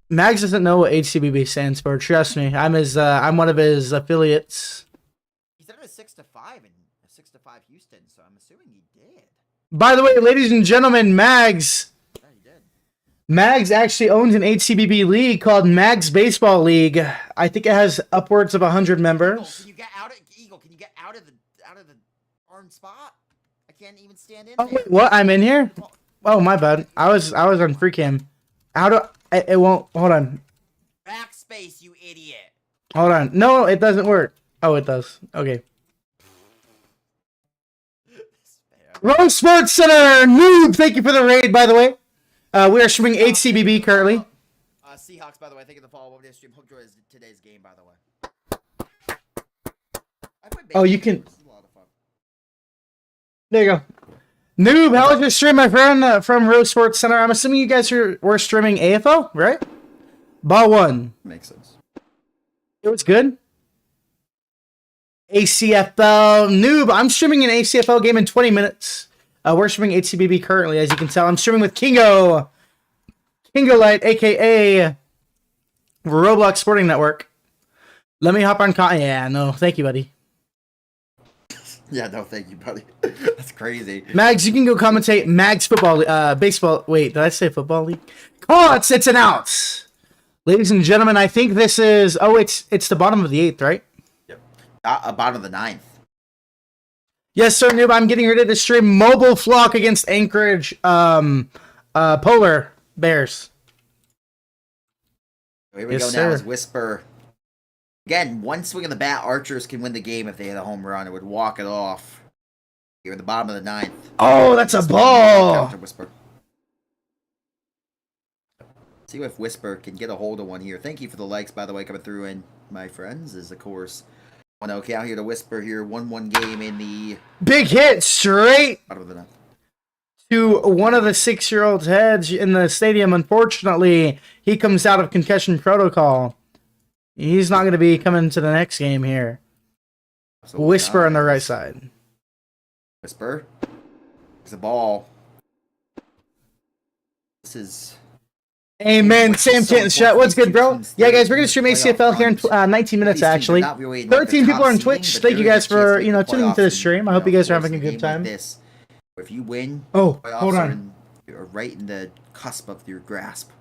Mags doesn't know what HCBB stands for. Trust me, I'm one of his affiliates. He said it was 6-5 and 6-5 Houston, so I'm assuming he did. By the way, ladies and gentlemen, Mags. Yeah, he did. Mags actually owns an HCBB league called Mags Baseball League. I think it has upwards of 100 members. Can you get out of Eagle? Can you get out of the orange spot? I can't even stand in Oh, there. wait, what? I'm in here? Oh, my bad. I was on free cam. How do it won't hold on. Backspace, you idiot. Hold on. No, it doesn't work. Oh, it does. Okay. Rose Sports Center, noob. Thank you for the raid, by the way. We are streaming HCBB currently. Seahawks, by the way, thank you for the follow over their stream. Hope you enjoy today's game, by the way. Oh, you can. There you go. Noob, how was your stream, my friend, from Rose Sports Center? I'm assuming you guys were streaming AFL, right? Ball 1. Makes sense. It was good. ACFL. Noob, I'm streaming an ACFL game in 20 minutes. We're streaming HCBB currently, as you can tell. I'm streaming with Kingo. Kingo Light, a.k.a. Roblox Sporting Network. Let me hop on. Yeah, no, thank you, buddy. Yeah, no, thank you, buddy. That's crazy. Mags, you can go commentate Mags football, baseball. Wait, did I say football league? Oh, it's an out. Ladies and gentlemen, I think this is. Oh, it's the bottom of the 8th, right? Yep. Bottom of the 9th. Yes, sir, noob. I'm getting ready to stream Mobile Flock against Anchorage Polar Bears. Here we Yes, go sir. now is Whisper. Again, one swing of the bat, Archers can win the game if they hit a home run. It would walk it off. Here at the bottom of the 9th. Oh, that's a ball. Counter Whisper. See if Whisper can get a hold of one here. Thank you for the likes, by the way, coming through. And my friends is, of course, 1-0 count here to Whisper here. 1-1 game in the Big hit straight bottom of the 9th. to one of the 6-year-olds' heads in the stadium. Unfortunately, he comes out of concussion protocol. He's not going to be coming to the next game here. So Whisper on the right side. Whisper. It's a ball. This is... Amen. Sam Kent chat. What's good, bro? Yeah, guys, we're going to stream ACFL here in 19 minutes, actually. 13 people are on Twitch. Thank you guys for, tuning into the stream. I hope you guys are having a good time. If you win, oh, hold on. You're right in the cusp of your grasp.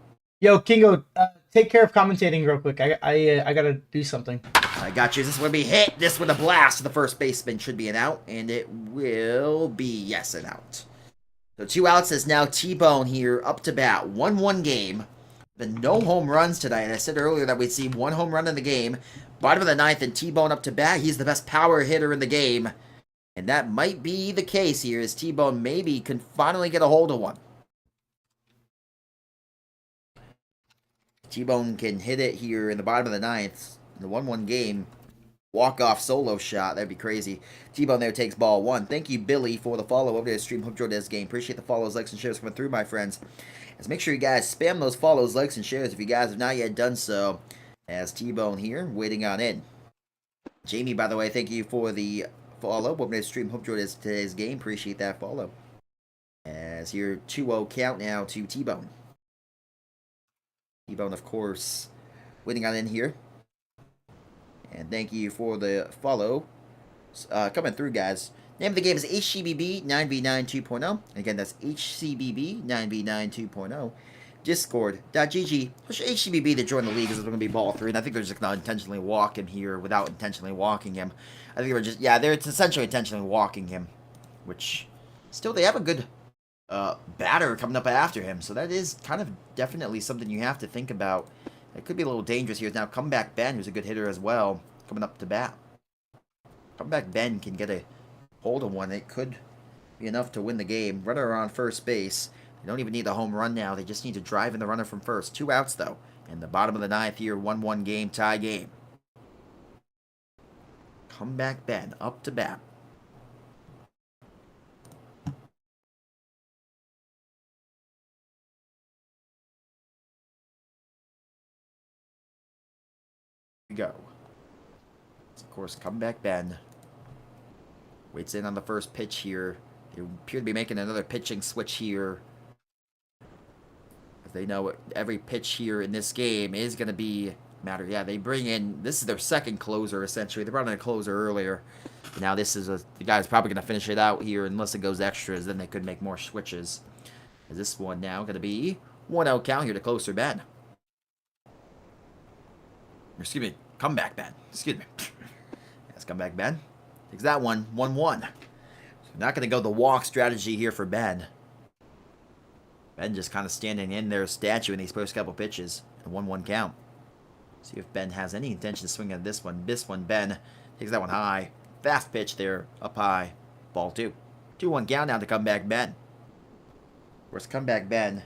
Yo, Kingo, take care of commentating real quick. I got to do something. I got you. This one be hit. This with a blast. The first baseman should be an out, and it will be, yes, an out. So 2 outs is now T-Bone here up to bat. 1-1 game. Been no home runs tonight. I said earlier that we'd see 1 home run in the game. Bottom of the 9th, and T-Bone up to bat. He's the best power hitter in the game. And that might be the case here, as T-Bone maybe can finally get a hold of one. T-Bone can hit it here in the bottom of the 9th. In the 1-1 game. Walk-off solo shot. That'd be crazy. T-Bone there takes ball 1. Thank you, Billy, for the follow over to the stream. Hope you enjoyed this game. Appreciate the follows, likes, and shares coming through, my friends. As make sure you guys spam those follows, likes, and shares if you guys have not yet done so. As T-Bone here, waiting on in. Jamie, by the way, thank you for the follow. Welcome to the stream. Hope you enjoyed today's game. Appreciate that follow. As your 2-0 count now to T-Bone. T-Bone, of course, waiting on in here. And thank you for the follow. Coming through, guys. Name of the game is HCBB 9v9 2.0. Again, that's HCBB 9v9 2.0. Discord.gg. Push HCBB to join the league, because it's going to be ball 3. And I think they're just going to intentionally walk him here without intentionally walking him. I think they're just, yeah, they're essentially intentionally walking him. Which, still, they have a good batter coming up after him. So that is kind of definitely something you have to think about. It could be a little dangerous here. Now, Comeback Ben, who's a good hitter as well, coming up to bat. Comeback Ben can get a hold of one. It could be enough to win the game. Runner on first base. They don't even need a home run now. They just need to drive in the runner from first. 2 outs, though. In the bottom of the 9th here, 1-1 game, tie game. Comeback Ben up to bat. We go. Of course, comeback Ben. Waits in on the first pitch here. They appear to be making another pitching switch here. As they know every pitch here in this game is going to be matter. Yeah, they bring in, this is their second closer essentially. They brought in a closer earlier. Now this is the guy's probably going to finish it out here unless it goes extras. Then they could make more switches. Is this one now going to be 1-0 count here to closer Ben? Excuse me, comeback Ben. Excuse me. Yes, comeback Ben. Takes that one, 1-1. So not going to go the walk strategy here for Ben. Ben just kind of standing in there, statue in these first couple pitches. A 1-1 count. See if Ben has any intention of swinging at this one. This one, Ben takes that one high. Fast pitch there, up high. Ball 2. 2-1 count now to comeback Ben. Where's comeback Ben?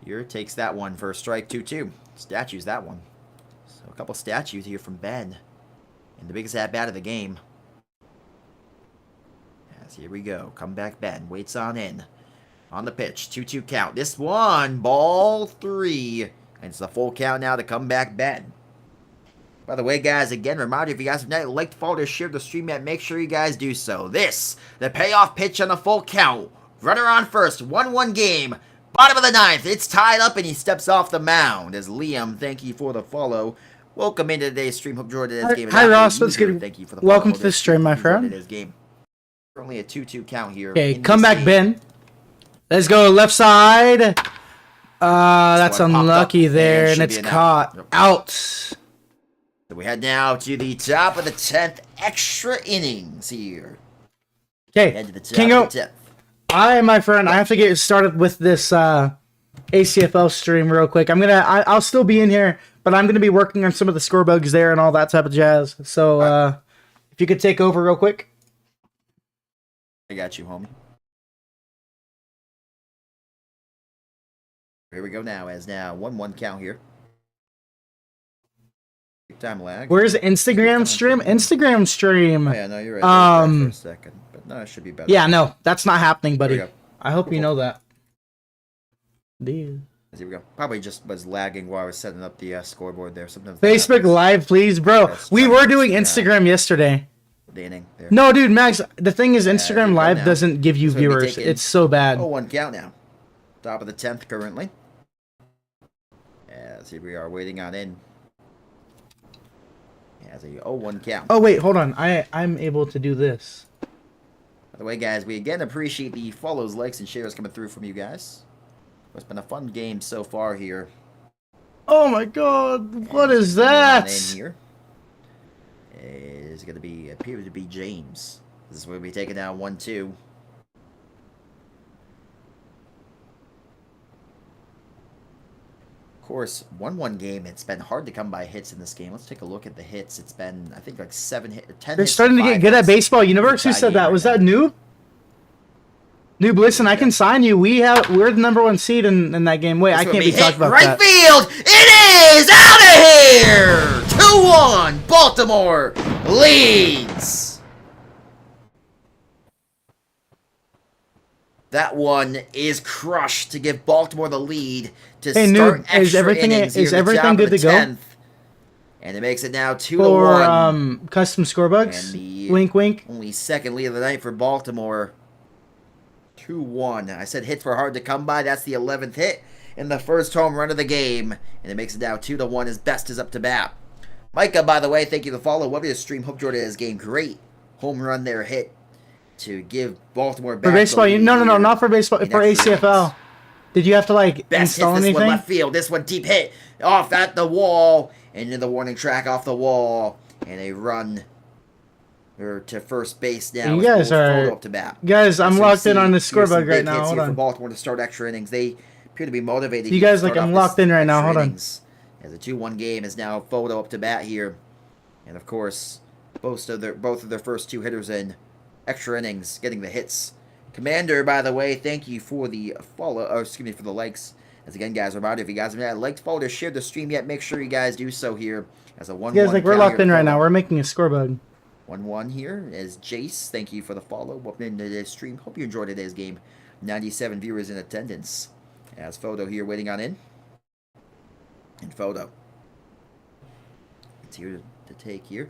Here takes that one for a strike, 2-2. Statues that one. So a couple statues here from Ben. And the biggest at-bat of the game. Yes, here we go. Comeback Ben. Waits on in. On the pitch. 2-2 count. This one. Ball 3. And it's the full count now to comeback Ben. By the way, guys, again, reminder, if you guys have not liked, followed, or shared the stream yet, make sure you guys do so. This, the payoff pitch on the full count. Runner on first. 1-1 game. Bottom of the 9th. It's tied up and he steps off the mound. As Liam, thank you for the follow. Welcome into today's stream. Hope you enjoyed today's game. Hi Ross, what's good? Thank you for the welcome to the stream, my friend. Today's game. Currently a 2-2 count here. Okay, comeback Ben. Let's go left side. That's unlucky there, and it's caught out. So we head now to the top of the 10th. Extra innings here. Okay, Kingo. My friend, I have to get started with this ACFL stream real quick. I'll still be in here, but I'm gonna be working on some of the score bugs there and all that type of jazz. So if you could take over real quick. I got you, homie. Here we go now, as now 1-1 count here. Big time lag. Where's Instagram stream? Instagram stream. Oh, yeah, no, you're right. For a second, but no, it should be better. Yeah, no, that's not happening, buddy. I hope you know that. Here we go. Probably just was lagging while I was setting up the scoreboard there. Sometimes Facebook Live, please, bro. We were doing Instagram yesterday. The inning there. No, dude, Max. The thing is, Instagram Live doesn't give you viewers. It's so bad. 0-1 count now. Top of the 10th currently. As here we are waiting on in. As a 0-1 count. Oh wait, hold on. I'm able to do this. By the way, guys, we again appreciate the follows, likes, and shares coming through from you guys. It's been a fun game so far here. Oh my God! What is that? In here is going to appear to be James. This is where we take it down 1-2. Of course, 1-1 game. It's been hard to come by hits in this game. Let's take a look at the hits. It's been, I think, like 7 hits, 10 They're hits. starting to get good at baseball. Universe, who said that? Was that Noob? Noob, listen, I can sign you. We're the #1 seed in that game. Wait, I can't be talking about that. Right field! It is out of here! 2-1! Baltimore leads! That one is crushed to give Baltimore the lead to start Noob, extra innings here is everything good to go? And it makes it now 2-1. For custom score bugs? Wink, wink. Only second lead of the night for Baltimore. 2-1. I said hits were hard to come by. That's the 11th hit in the first home run of the game. And it makes it now 2-1 as Best is up to bat. Micah, by the way, thank you for the follow. Love your stream. Hope Jordan has game. Great home run there hit to give Baltimore back. For baseball, no, not for baseball. For ACFL. Innings. Did you have to Best install hits this anything? One left field. This one deep hit off at the wall. Into the warning track off the wall. And a run to first base now. You guys are up to bat. Guys, I'm locked in on the score bug right now. Hold on. For Baltimore to start extra innings, they appear to be motivated. You guys, I'm locked in right now. Hold on. As a 2-1 game is now photo up to bat here, and of course, both of their first 2 hitters in extra innings getting the hits. Commander, by the way, thank you for the follow. Or excuse me, for the likes. As again, guys, reminder, if you guys have liked, followed, or shared the stream yet, make sure you guys do so here as a 1-1 Guys, like we're count locked here in right for now. We're making a scoreboard. 1-1 here as Jace. Thank you for the follow. Welcome into today's stream. Hope you enjoyed today's game. 97 viewers in attendance. As Photo here waiting on in. And Photo. It's here to take here.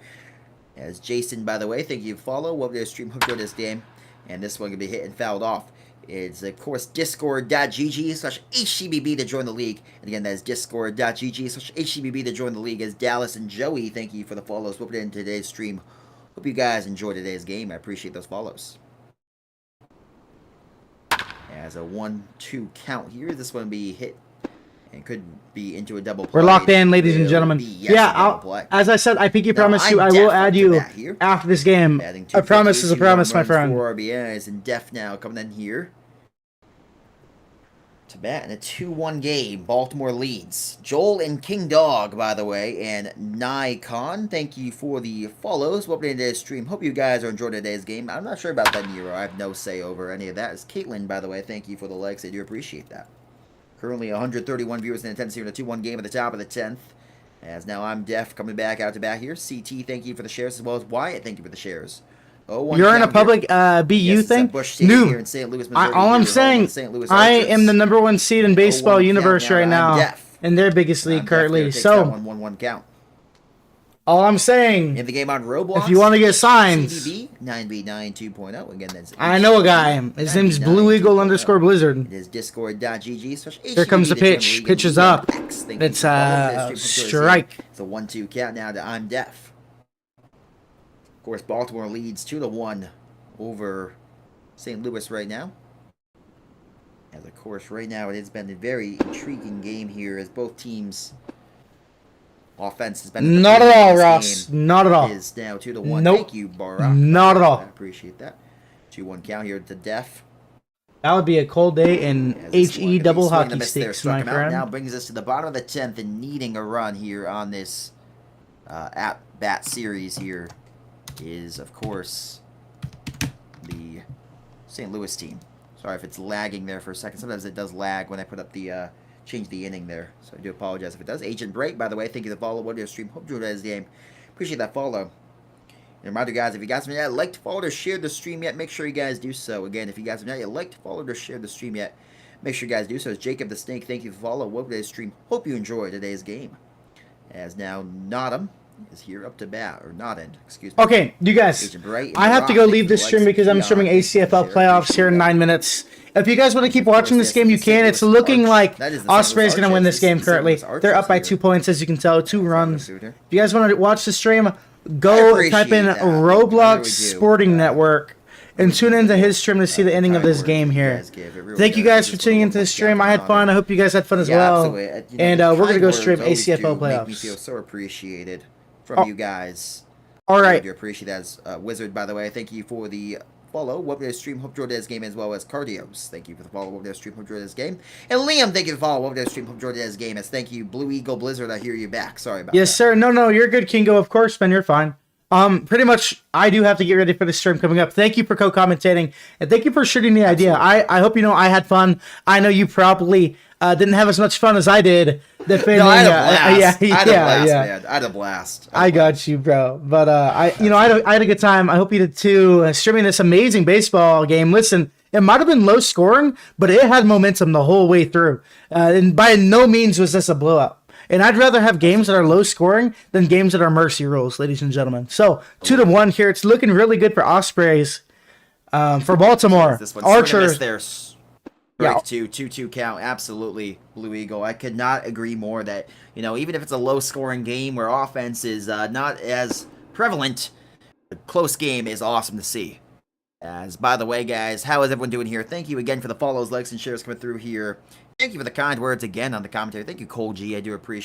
As Jason, by the way, thank you for follow. Welcome to the stream. Hope you enjoyed this game. And this one can be hit and fouled off. It's, of course, discord.gg/HCBB to join the league. And again, that is discord.gg/HCBB to join the league. As Dallas and Joey, thank you for the follows. Welcome into today's stream. Hope you guys enjoyed today's game. I appreciate those follows. As a 1-2 count here, this one will be hit and could be into a double play. We're locked in, ladies and gentlemen. Yes, yeah, as I said, I pinky promise you, I will add you after this game. A promise is a promise, my friend. 4 RBIs and Def now coming in here to bat in a 2-1 game. Baltimore leads. Joel and King Dog, by the way, and Nikon, thank you for the follows. Welcome to today's stream. Hope you guys are enjoying today's game. I'm not sure about that Nero. I have no say over any of that. As Caitlin, by the way, thank you for the likes. I do appreciate that. Currently 131 viewers in attendance here in a 2-1 game at the top of the 10th. As now I'm Def coming back out to bat here. CT, thank you for the shares, as well as Wyatt, thank you for the shares. You're in a public BU thing? Noob. All I'm saying, I am the #1 seed in baseball universe right now. In their biggest league currently. So, 1-1 count. all I'm saying, In the game on Roblox, if you want to get signs, HCBB 9B9 2.0. Again, that's I know a guy. His name's Blue Eagle _ Blizzard. It is discord.gg/HCBB. Here comes the pitch. Pitch is up. It's strike. It's a 1-2 count now to I'm Def. Of course, Baltimore leads 2-1 over St. Louis right now. As of course, right now it has been a very intriguing game here as both teams' offense has been not at all, Ross. Not at all. Is now 2-1. Nope. Thank you, Barack. Not at all. I appreciate that. 2-1 count here to Def. That would be a cold day in HE double hockey sticks, my friend. Now brings us to the bottom of the 10th and needing a run here on this at-bat series here is, of course, the St. Louis team. Sorry if it's lagging there for a second. Sometimes it does lag when I put up the change the inning there. So I do apologize if it does. Agent Break, by the way, thank you for the follow. What do you stream? Hope you enjoyed this game. Appreciate that follow. And reminder, guys, if you guys have not yet liked, followed, or shared the stream yet, make sure you guys do so. Again, if you guys have not yet liked, followed, or shared the stream yet, make sure you guys do so. As Jacob the Snake, thank you for the follow. Welcome to today's stream. Hope you enjoyed today's game. As now Nottingham is here up to bat, or not end, excuse me. Okay, you guys, I have to go leave this stream because I'm streaming ACFL playoffs here in 9 minutes. If you guys want to keep watching this game, you can. It's looking like Osprey's going to win this game currently. They're up by 2 points, as you can tell, 2 runs. If you guys want to watch the stream, go type in Roblox Sporting Network and tune into his stream to see the ending of this game here. Thank you guys for tuning into the stream. I had fun. I hope you guys had fun as well. And we're going to go stream ACFL playoffs. Make me feel so appreciated from you guys. All right. I do appreciate that. As Wizard, by the way, thank you for the follow. Welcome to the stream. Hope you enjoyed this game, as well as Cardios. Thank you for the follow. Welcome to the stream. Hope you enjoyed this game. And Liam, thank you for the follow. Welcome to the stream. Hope you enjoyed this game. As thank you, Blue Eagle Blizzard. I hear you back. Sorry about that. Yes, sir. No, you're good, Kingo. Of course, man. You're fine. Pretty much, I do have to get ready for the stream coming up. Thank you for co-commentating, and thank you for shooting the idea. I hope you know I had fun. I know you probably didn't have as much fun as I did. Defending, no, I had a blast. Yeah. Man. I had a blast. I got you, bro. But I had a good time. I hope you did too. Streaming this amazing baseball game. Listen, it might have been low scoring, but it had momentum the whole way through. And by no means was this a blowout. And I'd rather have games that are low scoring than games that are mercy rules, ladies and gentlemen. So 2-1 here. It's looking really good for Ospreys. For Baltimore, this Archer. Break 2-2 count. Absolutely, Blue Eagle. I could not agree more that, even if it's a low scoring game where offense is not as prevalent, a close game is awesome to see. As by the way, guys, how is everyone doing here? Thank you again for the follows, likes, and shares coming through here. Thank you for the kind words again on the commentary. Thank you, Cole G. I do appreciate